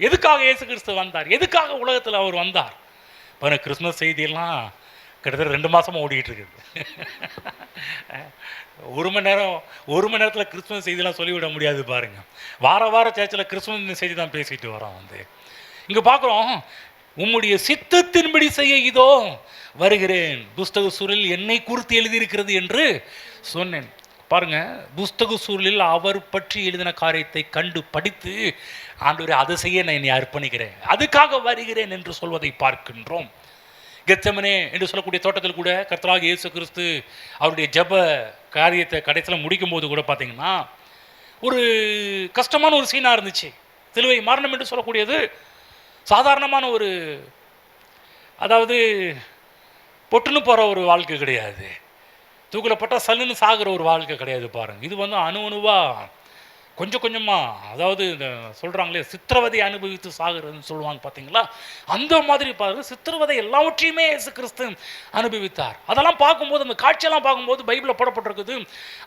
எதுக்காக இயேசு கிறிஸ்து வந்தார்? எதுக்காக உலகத்தில் அவர் வந்தார்? இப்போ கிறிஸ்மஸ் செய்தியெல்லாம் கிட்டத்தட்ட 2 மாதமாக ஓடிக்கிட்டு இருக்குது. ஒரு மணி நேரத்தில் கிறிஸ்துமஸ் செய்திலாம் சொல்லிவிட முடியாது பாருங்கள். வார சர்ச்சில் கிறிஸ்துமஸ் செய்தி தான் பேசிட்டு வரோம். இங்கே பார்க்குறோம், உம்முடைய சித்தத்தின்படி செய்ய இதோ வருகிறேன், புஸ்தக சூழலில் என்னை குறித்து எழுதியிருக்கிறது என்று சொன்னேன். பாருங்கள், புஸ்தக சூழலில் அவர் பற்றி எழுதின காரியத்தை கண்டு படித்து ஆண்டவரே அதை செய்ய நான் என்னை அர்ப்பணிக்கிறேன், அதுக்காக வருகிறேன் என்று சொல்வதை பார்க்கின்றோம். கெத்செமனே என்று சொல்லக்கூடிய தோட்டத்தில் கூட கர்த்தராகிய இயேசு கிறிஸ்து அவருடைய ஜெப காரியத்தை கடைசியில் முடிக்கும்போது கூட பார்த்தீங்கன்னா ஒரு கஷ்டமான ஒரு சீனாக இருந்துச்சு. சிலுவை மரணம் என்று சொல்லக்கூடியது சாதாரணமான ஒரு, அதாவது பொட்டுன்னு போகிற ஒரு வாழ்க்கை கிடையாது, தூக்கிலப்பட்டால் சல்லுன்னு சாகிற ஒரு வாழ்க்கை கிடையாது. பாருங்கள், இது அணு அணுவாக கொஞ்சம் கொஞ்சமாக, அதாவது இந்த சொல்கிறாங்களே சித்திரவதை அனுபவித்து சாகுறதுன்னு சொல்லுவாங்க பார்த்தீங்களா, அந்த மாதிரி பாருங்கள், சித்திரவதை எல்லாவற்றையுமே இயேசு கிறிஸ்து அனுபவித்தார். அதெல்லாம் பார்க்கும்போது, அந்த காட்சியெல்லாம் பார்க்கும்போது பைபிளில் போடப்பட்டிருக்குது.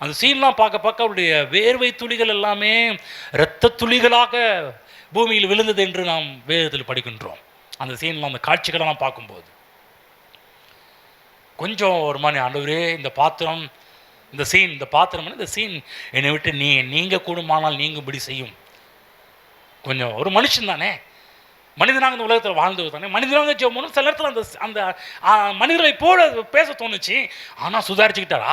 அந்த சீன்லாம் பார்க்க அவருடைய வேர்வை துளிகள் எல்லாமே இரத்த துளிகளாக பூமியில் விழுந்தது என்று நாம் வேதத்தில் படிக்கின்றோம். அந்த சீன்லாம், அந்த காட்சிகளெல்லாம் பார்க்கும்போது கொஞ்சம் ஒரு மாதிரி, ஆண்டவரே இந்த பாத்திரம், இந்த பாத்திரம், இந்த சீன் என்னை விட்டு நீங்கள் கூடுமானால் நீங்கும்படி செய்யும். கொஞ்சம் ஒரு மனுஷன் தானே, மனிதனாக இந்த உலகத்தில் வாழ்ந்தது தானே, மனிதனாக ஜெபம் பண்ணணும். சில நேரத்தில் அந்த மனிதர்களை போல பேச தோணுச்சு. ஆனால் சுதாரிச்சுக்கிட்டார்.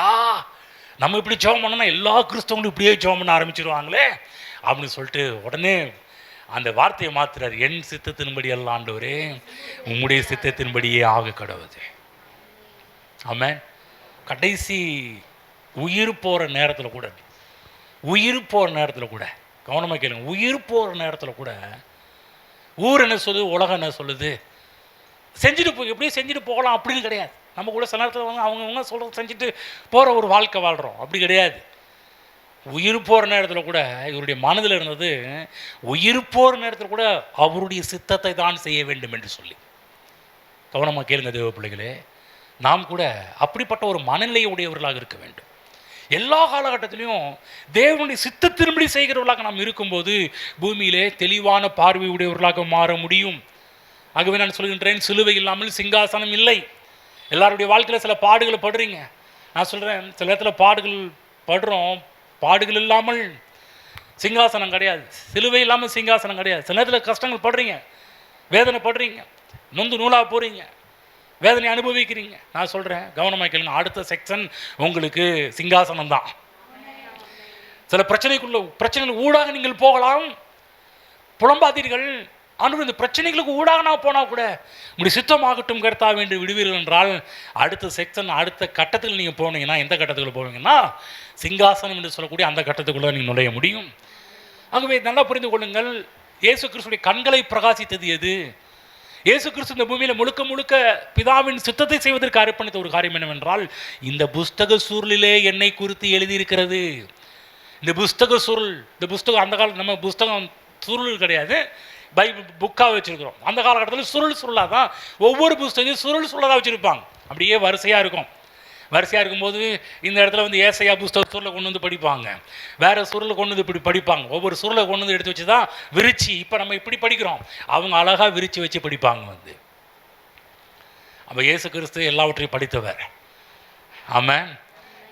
நம்ம இப்படி ஜெபம் பண்ணோன்னா எல்லா கிறிஸ்தவங்களும் இப்படியே ஜெபம் பண்ண ஆரம்பிச்சிருவாங்களே அப்படின்னு சொல்லிட்டு உடனே அந்த வார்த்தையை மாத்துறாரு. என் சித்தத்தின்படி அல்ல ஆண்டவரே, உம்முடைய சித்தத்தின்படியே ஆக கடவுது. ஆமென். கடைசி உயிர் போகிற நேரத்தில் கூட கவனமாக கேளுங்க, உயிர் போகிற நேரத்தில் கூட ஊர் என்ன சொல்லுது, உலகம் என்ன சொல்லுது, செஞ்சுட்டு எப்படியும் செஞ்சுட்டு போகலாம் அப்படின்னு கிடையாது. நம்ம கூட சில நேரத்தில் வந்து அவங்கவுங்க சொல்கிறது செஞ்சுட்டு போகிற ஒரு வாழ்க்கை வாழ்கிறோம். அப்படி கிடையாது. உயிர் போகிற நேரத்தில் கூட இவருடைய மனதில் இருந்தது, உயிர் போகிற நேரத்தில் கூட அவருடைய சித்தத்தை தான் செய்ய வேண்டும் என்று சொல்லி. கவனமாக கேளுங்க தேவ பிள்ளைகளே, நாம் கூட அப்படிப்பட்ட ஒரு மனநிலையை உடையவர்களாக இருக்க வேண்டும். எல்லா காலகட்டத்திலையும் தேவனுடைய சித்தத்தின்படி செய்கிறவர்களாக நாம் இருக்கும்போது பூமியிலே தெளிவான பார்வை உடையவர்களாக மாற முடியும். ஆகவே நான் சொல்கின்றேன், சிலுவை இல்லாமல் சிங்காசனம் இல்லை. எல்லாருடைய வாழ்க்கையில் சில பாடுகளை படுறீங்க. நான் சொல்கிறேன், சில இடத்துல பாடுகள் படுறோம். பாடுகள் இல்லாமல் சிங்காசனம் கிடையாது, சிலுவை இல்லாமல் சிங்காசனம் கிடையாது. சில நேரத்தில் கஷ்டங்கள் படுறீங்க, வேதனை படுறீங்க, நொந்து நூலாக போகிறீங்க, வேதனை அனுபவிக்கிறீங்க. நான் சொல்கிறேன், கவனமாக கேளுங்க, அடுத்த செக்ஷன் உங்களுக்கு சிங்காசனம் தான். சில பிரச்சனைகள் ஊடாக நீங்கள் போகலாம், புலம்பாதீர்கள். ஆனால் இந்த பிரச்சனைகளுக்கு ஊடாக நான் போனால் கூட உங்களுடைய சித்தமாகட்டும் கர்த்தாவே என்று விடுவீர்கள் என்றால் அடுத்த செக்ஷன், அடுத்த கட்டத்தில் நீங்கள் போனீங்கன்னா, எந்த கட்டத்துக்குள்ள போவீங்கன்னா சிங்காசனம் என்று சொல்லக்கூடிய அந்த கட்டத்துக்குள்ளே நீங்கள் நுழைய முடியும். ஆகவே நல்லா புரிந்து கொள்ளுங்கள், இயேசு கிறிஸ்துடைய கண்களை பிரகாசித்தது எது? இயேசு கிறிஸ்து இந்த பூமியில் முழுக்க முழுக்க பிதாவின் சித்தத்தை செய்வதற்கு அர்ப்பணித்த ஒரு காரியம் என்னவென்றால், இந்த புஸ்தக சூழலிலே என்னை குறித்து எழுதியிருக்கிறது. இந்த புஸ்தக சுருள், இந்த புஸ்தகம் அந்த காலத்தில் நம்ம புஸ்தகம் சுருள் கிடையாது, பைபிள் புக்காக வச்சுருக்கிறோம். அந்த காலகட்டத்தில் சுருளாக தான் ஒவ்வொரு புஸ்தகையும் சுருளாக வச்சுருப்பாங்க. அப்படியே வரிசையாக இருக்கும். வரிசையாக இருக்கும்போது இந்த இடத்துல வந்து ஏசையா புஸ்தக சுருளை கொண்டு வந்து படிப்பாங்க, வேறு சுருளை கொண்டு வந்து இப்படி படிப்பாங்க. ஒவ்வொரு சுருளை கொண்டு வந்து எடுத்து வச்சு தான் விரிச்சு, இப்போ நம்ம இப்படி படிக்கிறோம், அவங்க அழகாக விரித்து வச்சு படிப்பாங்க வந்து. அப்போ இயேசு கிறிஸ்து எல்லாவற்றையும் படித்தவர். ஆமாம்,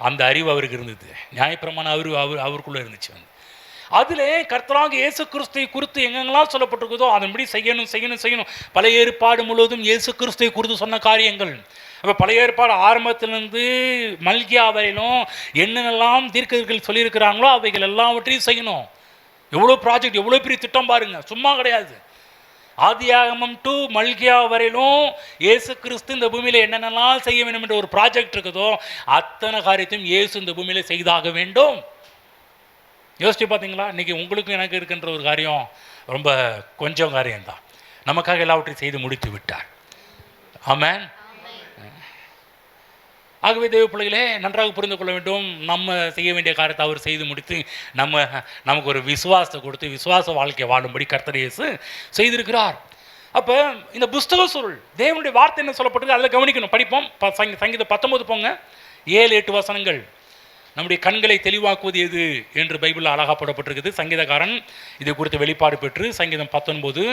அந்த அறிவு அவருக்கு இருந்தது, நியாயப்பிரமாண அவருக்குள்ளே இருந்துச்சு வந்து. அதில் கர்த்தராக இயேசு கிறிஸ்துவை குறித்து எங்கெங்கெல்லாம் சொல்லப்பட்டிருக்குதோ அதன்படி செய்யணும். பழைய ஏற்பாடு முழுவதும் இயேசு கிறிஸ்துவை குறித்து சொன்ன காரியங்கள். அப்போ பழைய ஏற்பாடு ஆரம்பத்திலிருந்து மல்கியா வரையிலும் என்னென்னலாம் தீர்க்கதரிசிகள் சொல்லியிருக்கிறாங்களோ அவைகள் எல்லாவற்றையும் செய்யணும். எவ்வளோ ப்ராஜெக்ட், எவ்வளோ பெரிய திட்டம் பாருங்கள், சும்மா கிடையாது. ஆதியாகமம் டு மல்கியா வரையிலும் இயேசு கிறிஸ்து இந்த பூமியில் என்னென்னலாம் செய்ய வேண்டும் என்ற ஒரு ப்ராஜெக்ட் இருக்குதோ அத்தனை காரியத்தையும் இயேசு இந்த பூமியில் செய்தாக வேண்டும். யோசிச்சு பார்த்தீங்களா? இன்றைக்கி உங்களுக்கும் எனக்கு இருக்கின்ற ஒரு காரியம் ரொம்ப கொஞ்சம் காரியம்தான். நமக்காக எல்லாவற்றையும் செய்து முடித்து விட்டார். ஆமென். ஆகவே தேவ பிள்ளைகளே, நன்றாக புரிந்து கொள்ள வேண்டும், நம்ம செய்ய வேண்டிய காரியத்தை அவர் செய்து முடித்து நமக்கு ஒரு விசுவாசத்தை கொடுத்து விசுவாச வாழ்க்கையை வாழும்படி கர்த்தர் இயேசு செய்திருக்கிறார். அப்போ இந்த புஸ்தக சுருள் தேவனுடைய வார்த்தை என்ன சொல்லப்பட்டது அதில் கவனிக்கணும். படிப்போம். சங்கீதம் 19 போங்க, 7-8 வசனங்கள். நம்முடைய கண்களை தெளிவாக்குவது எது என்று பைபிளில் அழகாப்படப்பட்டிருக்குது. சங்கீதக்காரன் இதை குறித்து வெளிப்பாடு பெற்று சங்கீதம் 19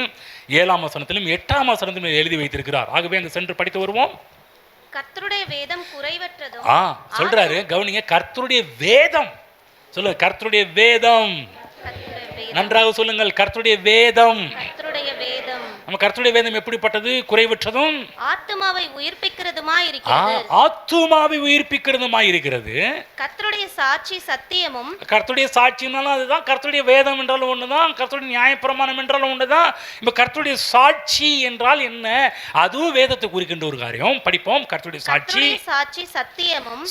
7ஆம் வசனத்திலும் 8ஆம் வசனத்திலும் எழுதி வைத்திருக்கிறார். ஆகவே அங்கே சென்று படித்து வருவோம். கர்த்தருடைய வேதம் குறைவற்றதும் சொல்றாரு, கவனிங்க, கர்த்தருடைய வேதம் சொல்லு, கர்த்தருடைய வேதம், நன்றாக சொல்லுங்கள், கர்த்தருடைய வேதம். நம்ம கர்த்தருடைய வேதம் எப்படிப்பட்டது? குறைவற்றதும் ஆத்துமாவை உயிர்ப்பிக்கிறதுமாய் இருக்கிறது. ஆத்துமாவை உயிர்ப்பிக்கிறதுமாய் இருக்கிறது. கர்த்தருடைய சாட்சி சத்தியமும். கர்த்தருடைய சாட்சினாலும் அதுதான், கர்த்தருடைய வேதம் என்றாலும் ஒண்ணுதான், கர்த்தருடைய நியாயப்பிரமாணம் என்றாலும் ஒண்ணுதான். இப்ப கர்த்தருடைய சாட்சி என்றால் என்ன? அதுவும் வேதத்தை குறிக்கின்ற ஒரு காரியம். படிப்போம். கர்த்தருடைய சாட்சி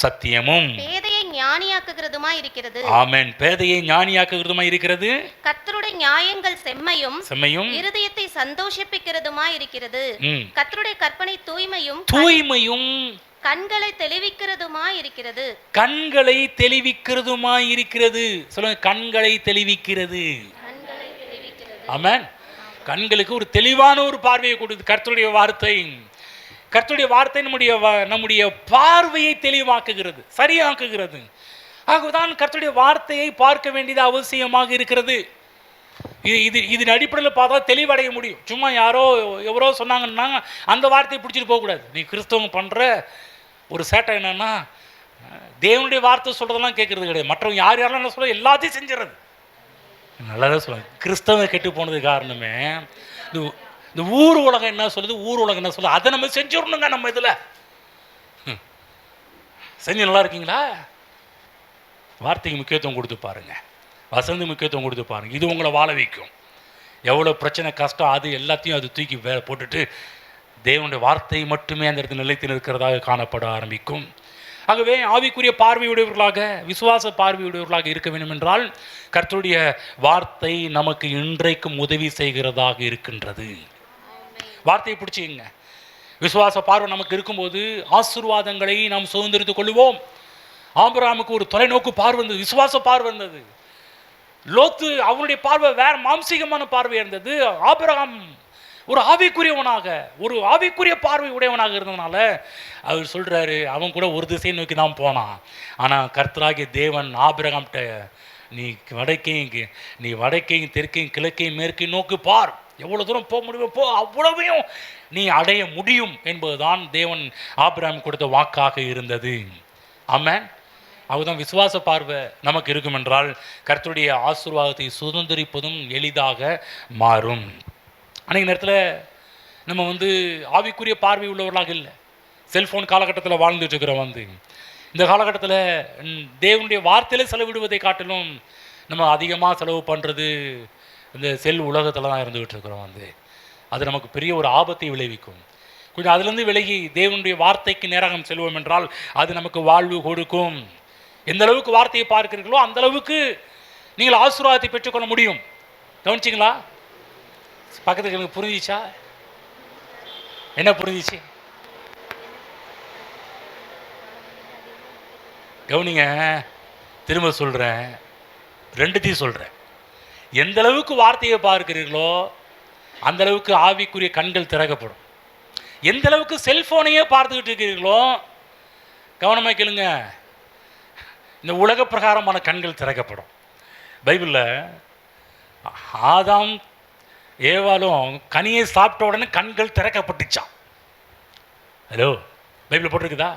சத்தியமும் பேதையை ஞானியாக்குகிறதுமாய் இருக்கிறது. ஆமென். பேதையை ஞானியாக்குகிறதுமாய் இருக்கிறது. கர்த்தருடைய நியாயங்கள் செம்மையும் இருதயத்தை சந்தோஷிப்பிக்கிறதுமாய் இருக்கிறது. கர்த்தருடைய கற்பனை தூய்மையும் கண்களை தெளிவிக்கிறதுமாய் இருக்கிறது. கண்களை தெளிவிக்கிறதுமாய் இருக்கிறது. சொல்லுங்க, கண்களை தெளிவிக்கிறது. கண்களை தெளிவிக்கிறது. ஆமென். கண்களுக்கு ஒரு தெளிவான ஒரு பார்வையை கொடுத்து கர்த்தருடைய வார்த்தை. கர்த்தருடைய வார்த்தை நம்முடைய பார்வையை தெளிவாக்குகிறது, சரியாக்குகிறது. ஆகதான் கர்த்தருடைய வார்த்தையை பார்க்க வேண்டியது அவசியமாக இருக்கிறது. இதன் அடிப்படையில் பார்த்தா தெளிவடைய முடியும். சும்மா எவரோ சொன்னாங்கன்னா அந்த வார்த்தையை பிடிச்சிட்டு போகக்கூடாது. நீ கிறிஸ்தவம் பண்ணுற ஒரு சேட்டை என்னன்னா, தேவனுடைய வார்த்தை சொல்கிறதெல்லாம் கேட்கறது கிடையாது. மற்றவங்க யாரெல்லாம் என்ன சொல்ல எல்லாத்தையும் செஞ்சிடறது. நல்லா தான் சொல்லுவாங்க. கிறிஸ்தவம் கெட்டு போனது காரணமே இந்த ஊர் உலகம் என்ன சொல்லுது, ஊர் உலகம் என்ன சொல்லுது, அதை நம்ம செஞ்சிடணுங்க. நம்ம இதில் செஞ்சு நல்லா இருக்கீங்களா? வார்த்தைக்கு முக்கியத்துவம் கொடுத்து பாருங்க, வசந்தி முக்கியத்துவம் கொடுத்து பாருங்க. இது உங்களை வாழ வைக்கும். எவ்வளோ பிரச்சனை கஷ்டம் அது எல்லாத்தையும் அது தூக்கி போட்டுட்டு தேவனுடைய வார்த்தை மட்டுமே அந்த இடத்துல நிலைத்து நிற்கிறதாக காணப்பட ஆரம்பிக்கும். ஆகவே ஆவிக்குரிய பார்வையுடையவர்களாக, விசுவாச பார்வையுடையவர்களாக இருக்க வேண்டும் என்றால் கர்த்தருடைய வார்த்தை நமக்கு இன்றைக்கும் உதவி செய்கிறதாக இருக்கின்றது. வார்த்தையை பிடிச்சிங்க. விசுவாச பார்வை நமக்கு இருக்கும்போது ஆசீர்வாதங்களை நாம் சுதந்திரித்துக் கொள்வோம். ஆபிரகாமுக்கு ஒரு தொலைநோக்கு பார்வை இருந்தது, விசுவாச பார்வை இருந்தது. லோத்து அவனுடைய பார்வை வேற மாம்சீகமான பார்வை இருந்தது. ஆபிரகாம் ஒரு ஆவிக்குரியவனாக, ஒரு ஆவிக்குரிய பார்வை உடையவனாக இருந்ததுனால அவர் சொல்றாரு, அவன் கூட ஒரு திசையை நோக்கி தான் போனான். ஆனால் கர்த்தராகிய தேவன் ஆபிரகாம்கிட்ட, நீ வடக்கையும் தெற்கையும் கிழக்கையும் மேற்கையும் நோக்கி பார், எவ்வளோ தூரம் போக முடியுமோ போ, அவ்வளவையும் நீ அடைய முடியும் என்பதுதான் தேவன் ஆபிரகாம் கொடுத்த வாக்காக இருந்தது. ஆமென். அதுதான் விசுவாச பார்வை நமக்கு இருக்கும் என்றால் கர்த்தருடைய ஆசீர்வாதத்தை சுதந்திரிப்பதும் எளிதாக மாறும். அன்றைக்கு நேரத்தில் நம்ம ஆவிக்குரிய பார்வை உள்ளவர்களாக இல்லை. செல்ஃபோன் காலகட்டத்தில் வாழ்ந்துட்டு இருக்கிறோம். இந்த காலகட்டத்தில் தேவனுடைய வார்த்தையில் செலவிடுவதை காட்டிலும் நம்ம அதிகமாக செலவு பண்ணுறது இந்த செல் உலகத்தில் தான் இருந்துகிட்டு இருக்கிறோம். அது நமக்கு பெரிய ஒரு ஆபத்தை விளைவிக்கும். கொஞ்சம் அதுலேருந்து விலகி தேவனுடைய வார்த்தைக்கு நேராக செல்வோம் என்றால் அது நமக்கு வாழ்வு கொடுக்கும். எந்த அளவுக்கு வார்த்தையை பார்க்கிறீர்களோ அந்த அளவுக்கு நீங்கள் ஆசீர்வாதத்தை பெற்றுக்கொள்ள முடியும். கவனிச்சிங்களா? பக்கத்துக்கு எனக்கு புரிஞ்சிச்சா? என்ன புரிஞ்சிச்சு? கவனிங்க, திரும்ப சொல்கிறேன், ரெண்டுத்தையும் சொல்கிறேன். எந்த அளவுக்கு வார்த்தையை பார்க்கிறீர்களோ அந்த அளவுக்கு ஆவிக்குரிய கண்கள் திறக்கப்படும். எந்த அளவுக்கு செல்ஃபோனையே பார்த்துக்கிட்டு இருக்கிறீர்களோ, கவனமாக கேளுங்க, இந்த உலக பிரகாரமான கண்கள் திறக்கப்படும். பைபிளில் ஆதாம் ஏவாலும் கனியை சாப்பிட்ட உடனே கண்கள் திறக்கப்பட்டுச்சான். ஹலோ, பைபிளில் போட்டிருக்குதா?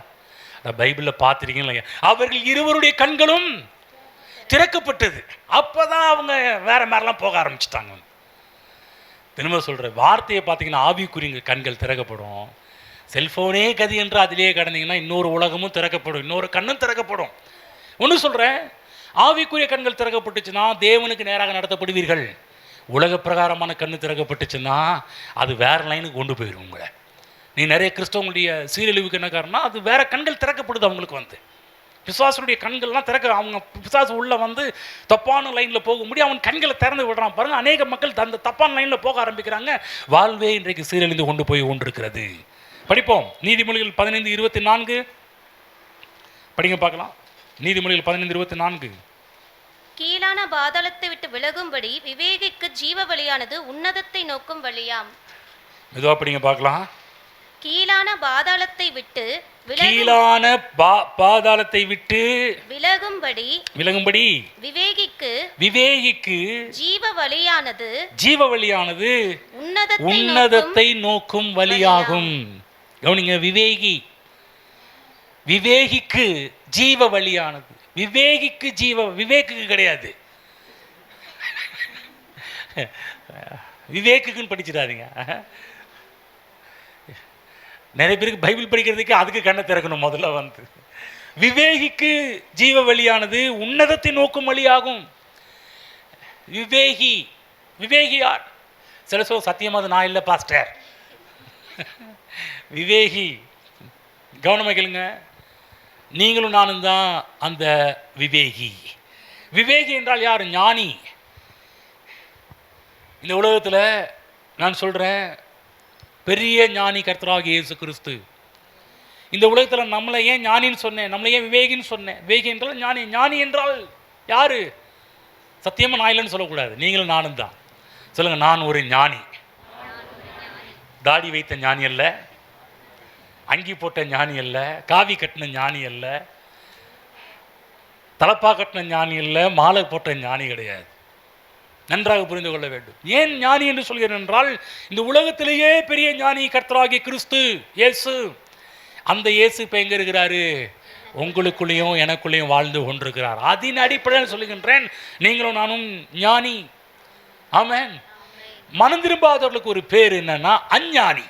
பைபிளில் பார்த்துருக்கீங்களா? அவர்கள் இருவருடைய கண்களும் திறக்கப்பட்டது. அப்போதான் அவங்க வேற மாதிரிலாம் போக ஆரம்பிச்சிட்டாங்க. திரும்ப சொல்கிற வார்த்தையை பார்த்தீங்கன்னா ஆவிக்குரிய கண்கள் திறக்கப்படும். செல்ஃபோனே கதி என்று அதிலேயே கடந்தீங்கன்னா இன்னொரு உலகமும் திறக்கப்படும், இன்னொரு கண்ணும் திறக்கப்படும். ஒன்று சொல்கிறேன், ஆவிக்குரிய கண்கள் திறக்கப்பட்டுச்சுன்னா தேவனுக்கு நேராக நடத்தப்படுவீர்கள். உலக பிரகாரமான கண்ணு திறக்கப்பட்டுச்சுன்னா அது வேற லைனுக்கு கொண்டு போயிடும் உங்களை. நீ நிறைய கிறிஸ்தவங்களுடைய சீரழிவுக்கு என்ன காரணம்னா அது வேற கண்கள் திறக்கப்படுது. அவங்களுக்கு பிசாசுடைய கண்கள்லாம் அவங்க பிசாசு உள்ள தப்பான லைனில் போக முடியும். அவன் கண்களை திறந்து விடுறான் பாருங்க. அநேக மக்கள் அந்த தப்பான லைனில் போக ஆரம்பிக்கிறாங்க. வாழ்வே இன்றைக்கு சீரழிந்து கொண்டு போய் கொண்டிருக்கிறது. படிப்போம். நீதிமொழிகள் 15:24 படிங்க பார்க்கலாம். நீதிமொழிகள் 15:24. கீழான பாதாளத்தை விட்டு விலகும்படி விவேகிக்கு ஜீவ வழியானது உன்னதத்தை நோக்கும் வழியாம். மெதுவா படிங்க பார்க்கலாம். கீழான பாதாளத்தை விட்டு விலகும்படி விவேகிக்கு ஜீவ வழியானது உன்னதத்தை நோக்கும் வழியாகும். கவனிங்க, விவேகிக்கு ஜீவ வழியானது. விவேக்கு கிடையாது, விவேக்குன்னு படிச்சிடாதீங்க. நிறைய பேருக்கு பைபிள் படிக்கிறதுக்கு அதுக்கு கண்ணை திறக்கணும். முதல்ல விவேகிக்கு ஜீவ வழியானது உன்னதத்தை நோக்கும் வழியாகும். விவேகி யார்? சில சத்தியமாக நான் இல்லை பாஸ்டர். விவேகி, கவனமாக கேளுங்க, நீங்களும் நானும் தான் அந்த விவேகி. விவேகி என்றால் யார்? ஞானி. இந்த உலகத்தில் நான் சொல்கிறேன், பெரிய ஞானி கர்த்தராகிய இயேசு கிறிஸ்து. இந்த உலகத்தில் நம்மளை ஏன் ஞானின்னு சொன்னேன், நம்மளை ஏன் விவேகின்னு சொன்னேன்? விவேகி என்றால் ஞானி. ஞானி என்றால் யாரு? சத்தியமாக நான் இல்லைன்னு சொல்லக்கூடாது, நீங்களும் நானும் தான். சொல்லுங்கள், நான் ஒரு ஞானி. தாடி வைத்த ஞானி அல்ல, அங்கி போட்ட ஞானி அல்ல, காவி கட்டின ஞானி அல்ல, தலப்பா கட்டின ஞானி அல்ல, மாலை போட்ட ஞானி கிடையாது. நன்றாக புரிந்து கொள்ள வேண்டும். ஏன் ஞானி என்று சொல்கிறேன் என்றால், இந்த உலகத்திலேயே பெரிய ஞானி கர்த்தராகிய கிறிஸ்து இயேசு. அந்த இயேசு இப்போ எங்கே இருக்கிறாரு? உங்களுக்குள்ளேயும் எனக்குள்ளேயும் வாழ்ந்து கொண்டிருக்கிறார். அதன் அடிப்படையில் சொல்லுகின்றேன், நீங்களும் நானும் ஞானி. ஆமென். மனம் திரும்பாதவர்களுக்கு ஒரு பேர் என்னன்னா அஞ்ஞானி.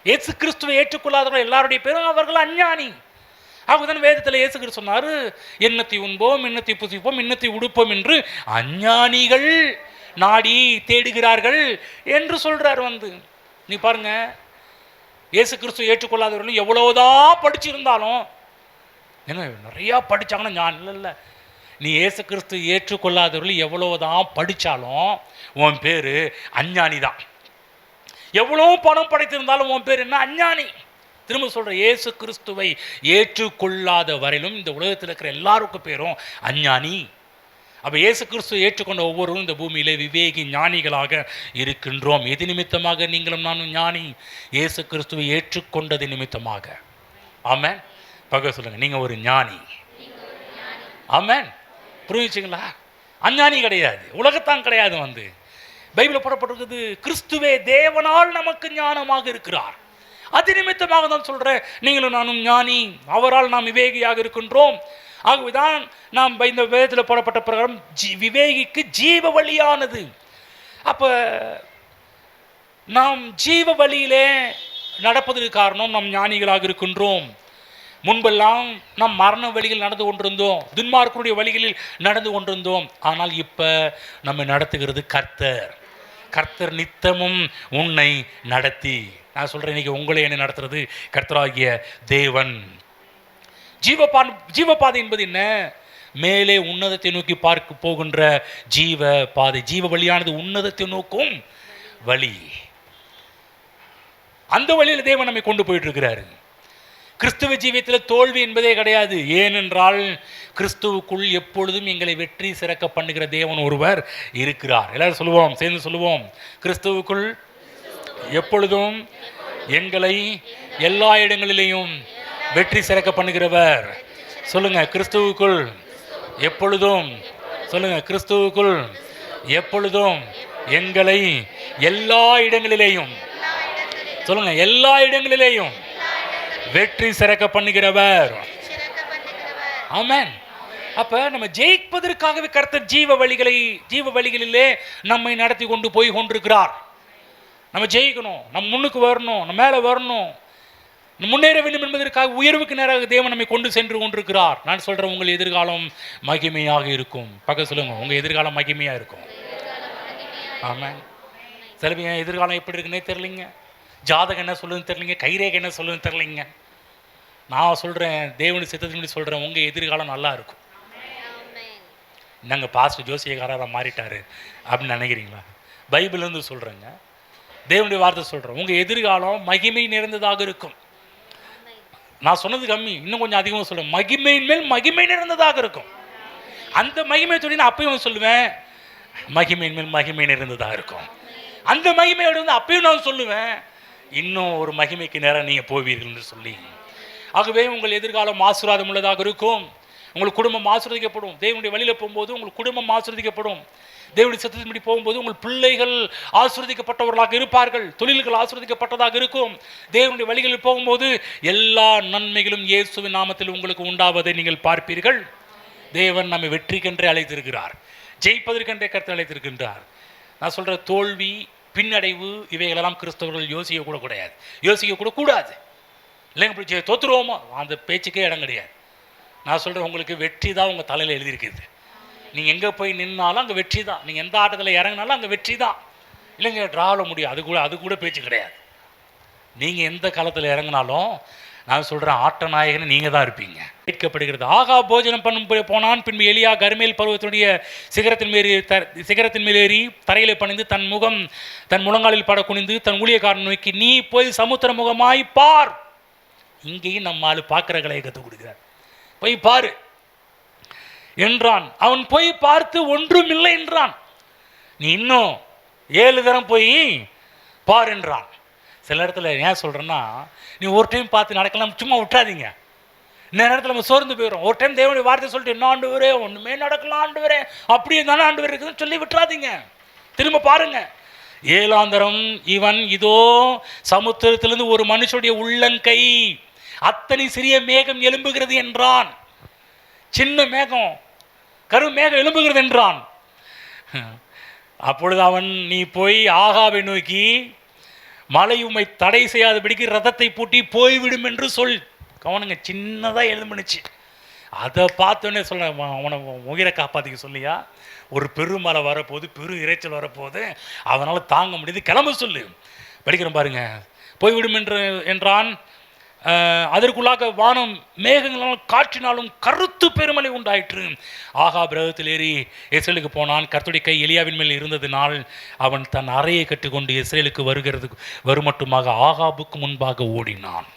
இயேசு கிறிஸ்துவை ஏற்றுக்கொள்ளாதவர்கள் எல்லாருடைய பேரும் அவர்கள் அஞ்ஞானி. ஆகதான் வேதத்தில் இயேசு கிறிஸ்து சொன்னார், எண்ணத்தை உண்போம், எண்ணத்தை புசிப்போம், எண்ணத்தை உடுப்போம் என்று அஞ்ஞானிகள் நாடி தேடுகிறார்கள் என்று சொல்றார். நீ பாருங்க, இயேசு கிறிஸ்துவை ஏற்றுக்கொள்ளாதவர்கள் எவ்வளவுதான் படிச்சிருந்தாலும், ஏன்னா நிறையா படித்தாங்கன்னா ஞான் இல்லை. நீ இயேசு கிறிஸ்து ஏற்றுக்கொள்ளாதவர்கள் எவ்வளவுதான் படித்தாலும் உன் பேர் அஞ்ஞானி தான். எவ்வளோ பணம் படைத்திருந்தாலும் உன் பேர் என்ன? அஞ்ஞானி. திரும்ப சொல்கிற, இயேசு கிறிஸ்துவை ஏற்றுக்கொள்ளாத வரையிலும் இந்த உலகத்தில் இருக்கிற எல்லாருக்கும் பேரும் அஞ்ஞானி. அப்போ இயேசு கிறிஸ்துவை ஏற்றுக்கொண்ட ஒவ்வொருவரும் இந்த பூமியிலே விவேகி ஞானிகளாக இருக்கின்றோம். எது நிமித்தமாக? நீங்களும் நானும் ஞானி, இயேசு கிறிஸ்துவை ஏற்றுக்கொண்டது நிமித்தமாக. ஆமென். பகவ சொல்லுங்கள், நீங்கள் ஒரு ஞானி. ஆமென். புரிஞ்சுங்களா? அஞ்ஞானி கிடையாது, உலகத்தான் கிடையாது. பைபிளில் போடப்பட்டிருக்குது, கிறிஸ்துவே தேவனால் நமக்கு ஞானமாக இருக்கிறார். அது நிமித்தமாக தான் சொல்கிறேன், நீங்களும் நானும் ஞானி, அவரால் நாம் விவேகியாக இருக்கின்றோம். ஆகவேதான் நாம் இந்த வேதத்தில் போடப்பட்ட பிரகாரம் விவேகிக்கு ஜீவ வழியானது. அப்போ நாம் ஜீவ வழியிலே நடப்பதற்கு காரணம் நாம் ஞானிகளாக இருக்கின்றோம். முன்பெல்லாம் நாம் மரண வழியில் நடந்து கொண்டிருந்தோம், துன்மார்க்கருடைய வழிகளில் நடந்து கொண்டிருந்தோம். ஆனால் இப்போ நம்ம நடத்துகிறது கர்த்தர். கர்த்தர் நித்தமும் உன்னை நடத்தி, நான் சொல்கிறேன், இன்றைக்கி உங்களை என்ன நடத்துறது? கர்த்தராகிய தேவன். ஜீவபாதை என்பது என்ன? மேலே உன்னதத்தை நோக்கி பார்க்க போகின்ற ஜீவ பாதை. ஜீவ வழியானது உன்னதத்தை நோக்கும் வழி. அந்த வழியில் தேவன் நம்மை கொண்டு போயிட்டு இருக்கிறாரு. கிறிஸ்துவ ஜீவியத்தில் தோல்வி என்பதே கிடையாது. ஏனென்றால் கிறிஸ்துவுக்குள் எப்பொழுதும் எங்களை வெற்றி சிறக்க பண்ணுகிற தேவன் ஒருவர் இருக்கிறார். எல்லாரும் சொல்லுவோம், சேர்ந்து சொல்லுவோம், கிறிஸ்துவுக்குள் எப்பொழுதும் எங்களை எல்லா இடங்களிலேயும் வெற்றி சிறக்க பண்ணுகிறவர். சொல்லுங்க, கிறிஸ்துவுக்குள் எப்பொழுதும். சொல்லுங்க, கிறிஸ்துவுக்குள் எப்பொழுதும் எங்களை எல்லா இடங்களிலேயும். சொல்லுங்க, எல்லா இடங்களிலேயும் வெற்றி சிறக்க பண்ணுகிறவர். ஆமென். அப்ப நம்ம ஜெயிப்பதற்காகவே கர்த்தர் ஜீவ வழிகளிலே நம்மை நடத்தி கொண்டு போய் கொண்டிருக்கிறார். நம்ம ஜெயிக்கணும், நம்ம முன்னுக்கு வரணும், நம்ம மேலே வரணும், முன்னேற வேண்டும் என்பதற்காக உயர்வுக்கு நேராக தேவன் நம்மை கொண்டு சென்று கொண்டிருக்கிறார். நான் சொல்கிறேன், உங்கள் எதிர்காலம் மகிமையாக இருக்கும். பக்கம் சொல்லுங்க, உங்கள் எதிர்காலம் மகிமையாக இருக்கும். ஆமாம். சில பேர் எதிர்காலம் எப்படி இருக்குன்னே தெரியலிங்க, ஜாதகம் என்ன சொல்லுதுன்னு தெரியலிங்க, கைரேகை என்ன சொல்லுதுன்னு தெரியலிங்க. நான் சொல்கிறேன், தேவனுடைய சித்தத்தின்படி சொல்கிறேன், உங்கள் எதிர்காலம் நல்லா இருக்கும். நாங்கள் பாஸ்டர் ஜோசியக்காரராக மாறிட்டாரு அப்படின்னு நினைக்கிறீங்களா? பைபிள்லேருந்து சொல்கிறேங்க, தேவனுடைய வார்த்தை சொல்கிறேன், உங்கள் எதிர்காலம் மகிமை நிறைந்ததாக இருக்கும். நான் சொன்னது கம்மி, இன்னும் கொஞ்சம் அதிகமாக சொல்லுவேன், மகிமையின் மேல் மகிமை நிறைந்ததாக இருக்கும். அந்த மகிமை சொல்லி நான் அப்பயும் சொல்லுவேன், மகிமையின் மேல் மகிமை நிறைந்ததாக இருக்கும். அந்த மகிமையோடு வந்து அப்பயும் நான் சொல்லுவேன், இன்னும் ஒரு மகிமைக்கு நேரம் நீங்கள் போவீர்கள் என்று சொல்லி. ஆகவே உங்கள் எதிர்காலம் ஆசீர்வாதம் உள்ளதாக இருக்கும். உங்கள் குடும்பம் ஆசீர்வதிக்கப்படும். தேவனுடைய வழியில் போகும்போது உங்கள் குடும்பம் ஆசீர்வதிக்கப்படும். தேவனுடைய சத்தத்தின்படி போகும்போது உங்கள் பிள்ளைகள் ஆசீர்வதிக்கப்பட்டவர்களாக இருப்பார்கள். தொழில்கள் ஆசீர்வதிக்கப்பட்டதாக இருக்கும். தேவனுடைய வழிகளில் போகும்போது எல்லா நன்மைகளும் இயேசுவின் நாமத்தில் உங்களுக்கு உண்டாவதை நீங்கள் பார்ப்பீர்கள். தேவன் நம்மை வெற்றிக்கென்றே அழைத்திருக்கிறார், ஜெயிப்பதற்கென்றே கர்த்தர் அழைத்திருக்கின்றார். நான் சொல்கிற தோல்வி, பின்னடைவு, இவைகளெல்லாம் கிறிஸ்தவர்கள் யோசிக்க கூட கூடாது. இல்லைங்க, இப்படி தோற்றுருவோமோ, அந்த பேச்சுக்கே இடம் கிடையாது. நான் சொல்கிறேன், உங்களுக்கு வெற்றி தான் உங்கள் தலையில் எழுதியிருக்குது. நீங்கள் எங்கே போய் நின்னாலும் அங்கே வெற்றி தான். நீங்கள் எந்த ஆட்டத்தில் இறங்கினாலும் அங்கே வெற்றி தான். இல்லைங்க, ட்ராவில் முடியும், அது கூட பேச்சு கிடையாது. நீங்கள் எந்த காலத்தில் இறங்கினாலும் நான் சொல்கிறேன், ஆட்ட நாயகன்னு நீங்கள் தான் இருப்பீங்க. கேட்கப்படுகிறது, ஆகா போஜனம் பண்ணும் போனான், பின்பு எலியா கர்மேல் பருவத்துடைய சிகரத்தின் மேலேறி தரையிலே பணிந்து தன் முழங்காலில் பட குனிந்து தன் ஊழியக்காரன் நோக்கி, நீ போய் சமுத்திர முகமாய் பார். இங்கேயும் நம்ம ஆளு பார்க்குற கலையை கற்றுக் கொடுக்குறார். போய் பாரு என்றான். அவன் போய் பார்த்து ஒன்றும் இல்லை என்றான். நீ இன்னும் 7 தரம் போய் பாரு என்றான். சில இடத்துல ஏன் சொல்கிறேன்னா, நீ ஒரு டைம் பார்த்து நடக்கலாம் சும்மா விட்டுறாதீங்க. இந்த நேரத்தில் நம்ம சோர்ந்து போயிடும். ஒரு டைம் தேவனுடைய வார்த்தை சொல்லிட்டு என்ன ஆண்டவரே ஒன்றுமே நடக்கலாம் ஆண்டவரே அப்படியே தானே ஆண்டவர் இருக்குதுன்னு சொல்லி விட்டுறாதீங்க. திரும்ப பாருங்க. 7ஆம் தரம் இவன் இதோ சமுத்திரத்திலிருந்து ஒரு மனுஷனுடைய உள்ளங்கை அத்தனை சிறிய மேகம் எழும்புகிறது என்றான். சின்ன மேகம், கருமேகம் எழும்புகிறது என்றான். அப்பொழுது அவன், நீ போய் ஆகாவை நோக்கி மழை உம்மை தடை செய்யாதபடிக்கு ரதத்தை பூட்டி போய்விடும் என்று சொல். கவனங்க, சின்னதாக எழும்புனுச்சு. அதை பார்த்தோன்னே சொல்ல, அவனை உயிரை காப்பாற்றிக்க சொல்லியா, ஒரு பெருமழை வரப்போகுது, பெரு இறைச்சல் வரப்போகுது, அவனால் தாங்க முடியுது, கிளம்ப சொல்லு. படிக்கிறோம் பாருங்க. போய்விடும் என்றான். அதற்குள்ளாக வானம் மேகங்களாலும் காற்றினாலும் கருத்து பெருமழை உண்டாயிற்று. ஆகாப் ரதத்தில் ஏறி இஸ்ரேலுக்கு போனான். கர்த்தருடைய கை எலியாவின் மேல் இருந்ததினால் அவன் தன் அறையை கட்டிக்கொண்டு இஸ்ரேலுக்கு வருமட்டுமாக ஆகாபுக்கு முன்பாக ஓடினான்.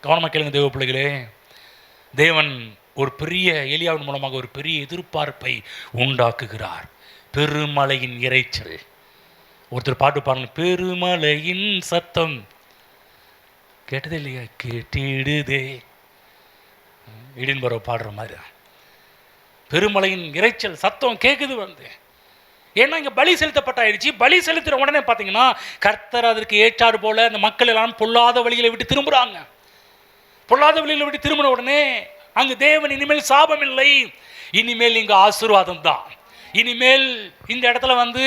கவனமாக கேளுங்க தேவ பிள்ளைகளே. தேவன் ஒரு பெரிய எலியாவின் மூலமாக ஒரு பெரிய எதிர்பார்ப்பை உண்டாக்குகிறார். பெருமழையின் இறைச்சல். ஒருத்தர் பாட்டு பாருங்க, பெருமழையின் சத்தம் கேட்டதே இல்லையா? கேட்டிடுதே. இடின்பரவ பாடுற மாதிரி பெருமழையின் இறைச்சல் சத்தம் கேட்குது வந்து. ஏன்னா இங்கே பலி செலுத்தப்பட்டாயிடுச்சு. பலி செலுத்துகிற உடனே பார்த்தீங்கன்னா கர்த்தர் அதற்கு ஏற்றாறு போல அந்த மக்கள் எல்லாம் பொல்லாத வழிகளை விட்டு திரும்புகிறாங்க. பொல்லாத வழிகளை விட்டு திரும்பின உடனே அங்கு தேவன் இனிமேல் சாபம் இல்லை, இனிமேல் இங்கே ஆசீர்வாதம் தான். இனிமேல் இந்த இடத்துல வந்து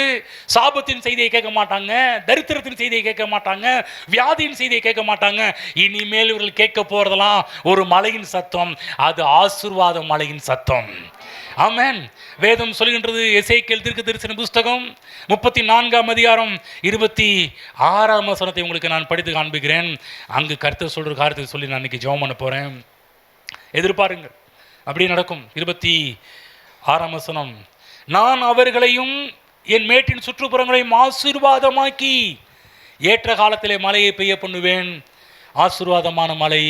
சாபத்தின் செய்தியை கேட்க மாட்டாங்க, தரித்திரத்தின் செய்தியை கேட்க மாட்டாங்க, வியாதியின் செய்தியை கேட்க மாட்டாங்க. இனிமேல் இவர்கள் கேட்க போகிறதெல்லாம் ஒரு மலையின் சத்தம், அது ஆசீர்வாத மலையின் சத்தம். ஆமென். வேதம் சொல்கின்றது, எசேக்கியேல் தீர்க்கதரிசன புஸ்தகம் 34ஆம் அதிகாரம் 26ஆம் வசனத்தை உங்களுக்கு நான் படித்து காண்பிக்கிறேன். அங்கு கர்த்தர் சொல்கிற காரியத்தை சொல்லி நான் இன்னைக்கு ஜெபம் பண்ண போகிறேன். எதிர்பாருங்கள், அப்படி நடக்கும். 26ஆம் வசனம், நான் அவர்களையும் என் மேட்டின் சுற்றுப்புறங்களையும் ஆசீர்வாதமாக்கி ஏற்ற காலத்திலே மழையை பெய்ய பண்ணுவேன். ஆசீர்வாதமான மழை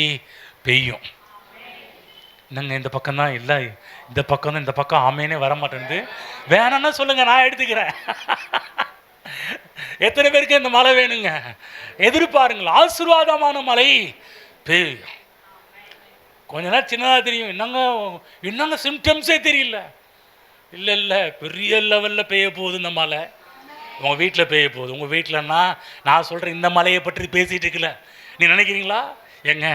பெய்யும். என்னங்க இந்த பக்கம் தான் இல்லை, இந்த பக்கம் தான், இந்த பக்கம் ஆமேனே வரமாட்டேங்குது. வேணும்னா சொல்லுங்க, நான் எடுத்துக்கிறேன். எத்தனை பேருக்கு இந்த மழை வேணுங்க? எதிர்பாருங்கள், ஆசீர்வாதமான மழை பெய்யும். கொஞ்ச நேரம் சின்னதாக தெரியும், என்னங்க சிம்டம்ஸே தெரியல. இல்லை பெரிய லெவலில் பெய்ய போகுது இந்த மழை. உங்கள் வீட்டில் பெய்ய போகுது. உங்கள் வீட்டிலன்னா நான் சொல்கிறேன், இந்த மலையை பற்றி பேசிகிட்டு இருக்கல. நீ நினைக்கிறீங்களா எங்க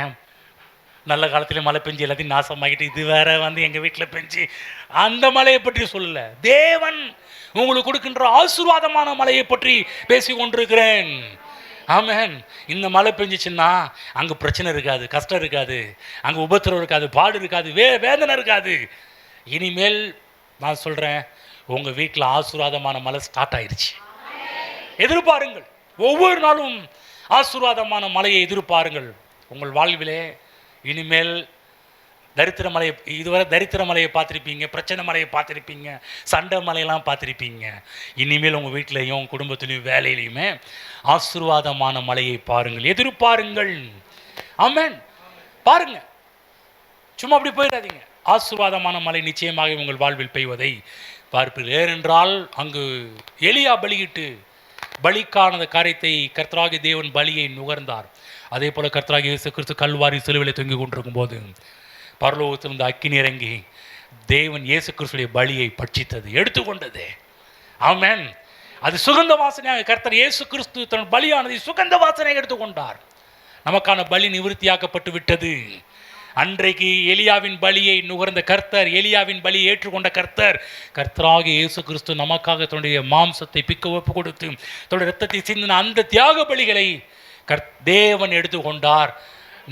நல்ல காலத்தில் மழை பெஞ்சு எல்லாத்தையும் நாசமாக்கிட்டு இது வேற வந்து எங்கள் வீட்டில் பெஞ்சு அந்த மலையை பற்றி சொல்லலை. தேவன் உங்களுக்கு கொடுக்கின்ற ஆசீர்வாதமான மலையை பற்றி பேசி கொண்டிருக்கிறேன். ஆமென். இந்த மழை பெஞ்சிச்சுன்னா அங்கே பிரச்சனை இருக்காது, கஷ்டம் இருக்காது, அங்கே உபத்திரம் இருக்காது, பாடு இருக்காது, வேதனை இருக்காது. இனிமேல் நான் சொல்கிறேன், உங்கள் வீட்டில் ஆசீர்வாதமான மழை ஸ்டார்ட் ஆயிடுச்சு. எதிர்பாருங்கள், ஒவ்வொரு நாளும் ஆசீர்வாதமான மழையை எதிர்பாருங்கள். உங்கள் வாழ்விலே இனிமேல் தரித்திர மலையை, இதுவரை தரித்திர மலையை பார்த்துருப்பீங்க, பிரச்சனை மலையை பார்த்துருப்பீங்க, சண்டை மலையெல்லாம் பார்த்துருப்பீங்க. இனிமேல் உங்கள் வீட்டிலையும் குடும்பத்திலையும் வேலையிலையுமே ஆசீர்வாதமான மலையை பாருங்கள், எதிர்பாருங்கள். ஆமென். பாருங்க, சும்மா அப்படி போயிடாதீங்க. ஆசீர்வாதமான மழை நிச்சயமாக உங்கள் வாழ்வில் பெய்வதை பார்ப்பீர்கள். ஏனென்றால் அங்கு எலியா பலியிட்டு பலிக்கான காரியத்தை கர்த்தராகிய தேவன் பலியை நுகர்ந்தார். அதே போல கர்த்தராகிய இயேசு கிறிஸ்து கல்வாரி சிலுவையில் தொங்கிக் கொண்டிருக்கும் போது பரலோகத்திலிருந்து அக்கினி இறங்கி தேவன் இயேசு கிறிஸ்துடைய பலியை பட்சித்தது, எடுத்துக்கொண்டது. ஆமென். அது சுகந்த வாசனையாக கர்த்தர் இயேசு கிறிஸ்து தன் பலியானதை சுகந்த வாசனையாக எடுத்துக்கொண்டார். நமக்கான பலி நிவர்த்தியாக்கப்பட்டு விட்டது. அன்றைக்கு எலியாவின் பலியை நுகர்ந்த கர்த்தர், எலியாவின் பலியை ஏற்றுக்கொண்ட கர்த்தர், கர்த்தராகிய இயேசு கிறிஸ்து நமக்காக தன்னுடைய மாம்சத்தை பிக்க ஒப்பு கொடுத்து தன்னுடைய இரத்தத்தை சிந்தின அந்த தியாக பலிகளை தேவன் எடுத்துக்கொண்டார்.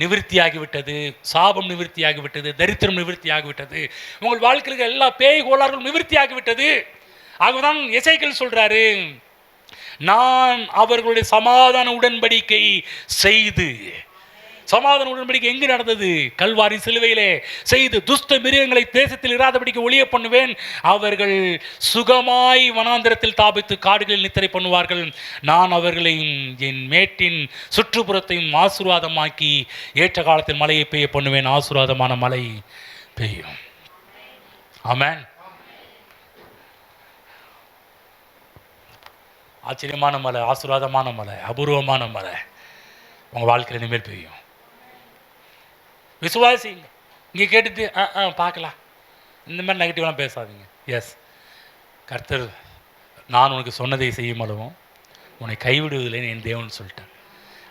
நிவர்த்தியாகிவிட்டது, சாபம் நிவர்த்தியாகிவிட்டது, தரித்திரம் நிவர்த்தியாகிவிட்டது, உங்கள் வாழ்க்கையில் எல்லா பேய் கோளாறுகளும் நிவர்த்தியாகிவிட்டது. ஆகதான் எசேக்கியேல் சொல்றாரு, நான் அவர்களுடைய சமாதான உடன்படிக்கை செய்து சமாதான உடன்படிக்கை எங்கு நடந்தது? கல்வாரி சிலுவையிலே செய்து துஷ்ட மிருகங்களை தேசத்தில் இராதபடிக்கு ஒளிய பண்ணுவேன், அவர்கள் சுகமாய் வனாந்திரத்தில் தாபித்து காடுகளில் நித்திரை பண்ணுவார்கள், நான் அவர்களையும் என் மேட்டின் சுற்றுப்புறத்தையும் ஆசீர்வாதமாக்கி ஏற்ற காலத்தில் மழையை பெய்ய பண்ணுவேன், ஆசீர்வாதமான மழை பெய்யும். ஆமென். ஆச்சரியமான மழை, ஆசீர்வாதமான மழை, அபூர்வமான மழை உங்கள் வாழ்க்கையில் இனிமேல் பெய்யும். விசுவாசிங்க. இங்கே கேட்டுட்டு பார்க்கலாம், இந்த மாதிரி நெகட்டிவ்லாம் பேசாதீங்க. எஸ், கர்த்தர் நான் உனக்கு சொன்னதை செய்யும் அளவும் உன்னை கைவிடுவதில்லைன்னு என் தேவன் சொல்லிட்டேன்.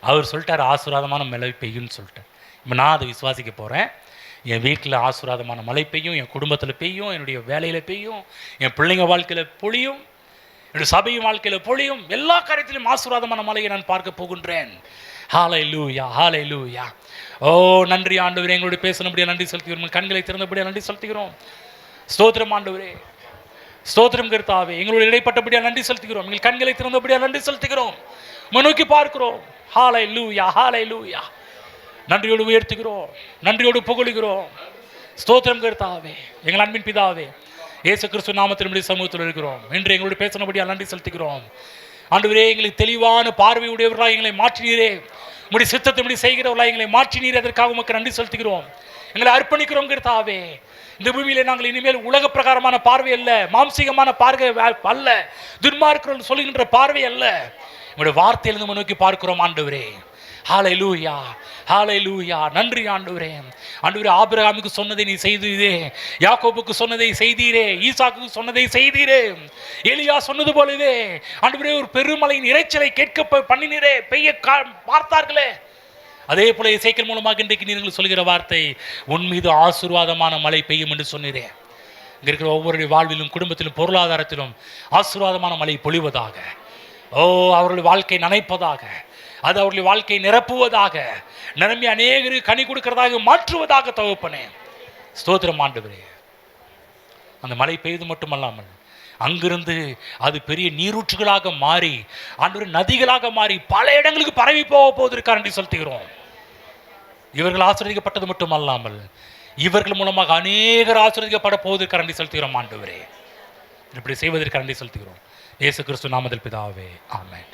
அவர் சொல்லிட்டார் ஆசீர்வாதமான மழை பெய்யும்னு சொல்லிட்டேன். இப்போ நான் அதை விசுவாசிக்க போகிறேன். என் வீட்டில் ஆசீர்வாதமான மழை பெய்யும், என் குடும்பத்தில் பெய்யும், என்னுடைய வேலையில் பெய்யும், என் பிள்ளைங்க வாழ்க்கையில் பொழியும், என்னுடைய சபையும் வாழ்க்கையில் பொழியும், எல்லா காரியத்திலும் ஆசீர்வாதமான மழையை நான் பார்க்க போகின்றேன். ஹல்லேலூயா, ஹல்லேலூயா. ஓ நன்றி ஆண்டவரே, எங்களுடைய பேசினபடியா நன்றி செலுத்துகிறோம், கண்களை திறந்தபடியா நன்றி செலுத்துகிறோம். ஸ்தோத்திரம் ஆண்டவரே, ஸ்தோத்திரம் கர்த்தாவே, எங்களுடைய இடைப்பட்டபடியா நன்றி செலுத்துகிறோம், எங்கள் கண்களை திறந்தபடியா நன்றி செலுத்துகிறோம், நோக்கி பார்க்கிறோம். ஹல்லேலூயா, ஹல்லேலூயா. நன்றியோடு உயர்த்துகிறோம், நன்றியோடு புகழுகிறோம். ஸ்தோத்திரம் கர்த்தாவே, எங்கள் அன்பின் பிதாவே, இயேசு கிறிஸ்து நாமத்தினுடைய சமூகத்தில் இருக்கிறோம். இன்று எங்களுடைய பேசினபடியா நன்றி செலுத்துகிறோம். ஆண்டவரே, எங்களுக்கு தெளிவான பார்வை உடையவர்களாக எங்களை மாற்றினீரே, உம்முடைய சித்தத்தின்படி செய்கிறவர்களாக எங்களை மாற்றினீரே, அதற்காக உமக்கு நன்றி செலுத்துகிறோம். எங்களை அர்ப்பணிக்கிறோம் கர்த்தாவே. இந்த பூமியிலே நாங்கள் இனிமேல் உலக பிரகாரமான பார்வை அல்ல, மாம்சீகமான பார்வை அல்ல, துன்மார்க்கர்கள் சொல்லுகின்ற பார்வை அல்ல, உங்களுடைய வார்த்தையிலிருந்து நோக்கி பார்க்கிறோம் ஆண்டவரே. ஹல்லேலூயா, ஹல்லேலூயா. நன்றி ஆண்டவரே. ஆண்டவரே, ஆபிரகாமுக்கு சொன்னதை நீ செய்தீரே, யாக்கோபுக்கு சொன்னதை செய்தீரே, ஈசாக்குக்கு சொன்னதை செய்தீரே, எலியா சொன்னது போலவே ஆண்டவரே ஒரு பெருமலையின் இறைச்சலை கேட்க பண்ணினீரே, பெய்ய பார்த்தார்களே, அதே போல இசைக்கல் மூலமாக இன்றைக்கு நீங்கள் சொல்கிற வார்த்தை, உன் மீது ஆசீர்வாதமான மழை பெய்யும் என்று சொன்னீரே. இங்கே இருக்கிற ஒவ்வொருடைய வாழ்விலும், குடும்பத்திலும், பொருளாதாரத்திலும் ஆசீர்வாதமான மழை பொழிவதாக. ஓ, அவர்களுடைய வாழ்க்கை நனைப்பதாக, அது அவர்களுடைய வாழ்க்கையை நிரப்புவதாக, நிரம்பி அநேகருக்கு கனி கொடுக்கிறதாக மாற்றுவதாக தகப்பனே. ஸ்தோத்திரம் ஆண்டவரே. அந்த மழை பெய்து மட்டுமல்லாமல் அங்கிருந்து அது பெரிய நீரூற்றுகளாக மாறி ஆண்டவரே நதிகளாக மாறி பல இடங்களுக்கு பரவி போக போவதற்காக நன்றி செலுத்துகிறோம். இவர்கள் ஆசீர்வதிக்கப்பட்டது மட்டுமல்லாமல் இவர்கள் மூலமாக அநேகர் ஆசீர்வதிக்கப்பட போவதற்காக நன்றி செலுத்துகிறோம் ஆண்டவரே. இப்படி செய்வதற்கு நன்றி செலுத்துகிறோம். இயேசு கிறிஸ்து நாமத்தில் பிதாவே, ஆமென்.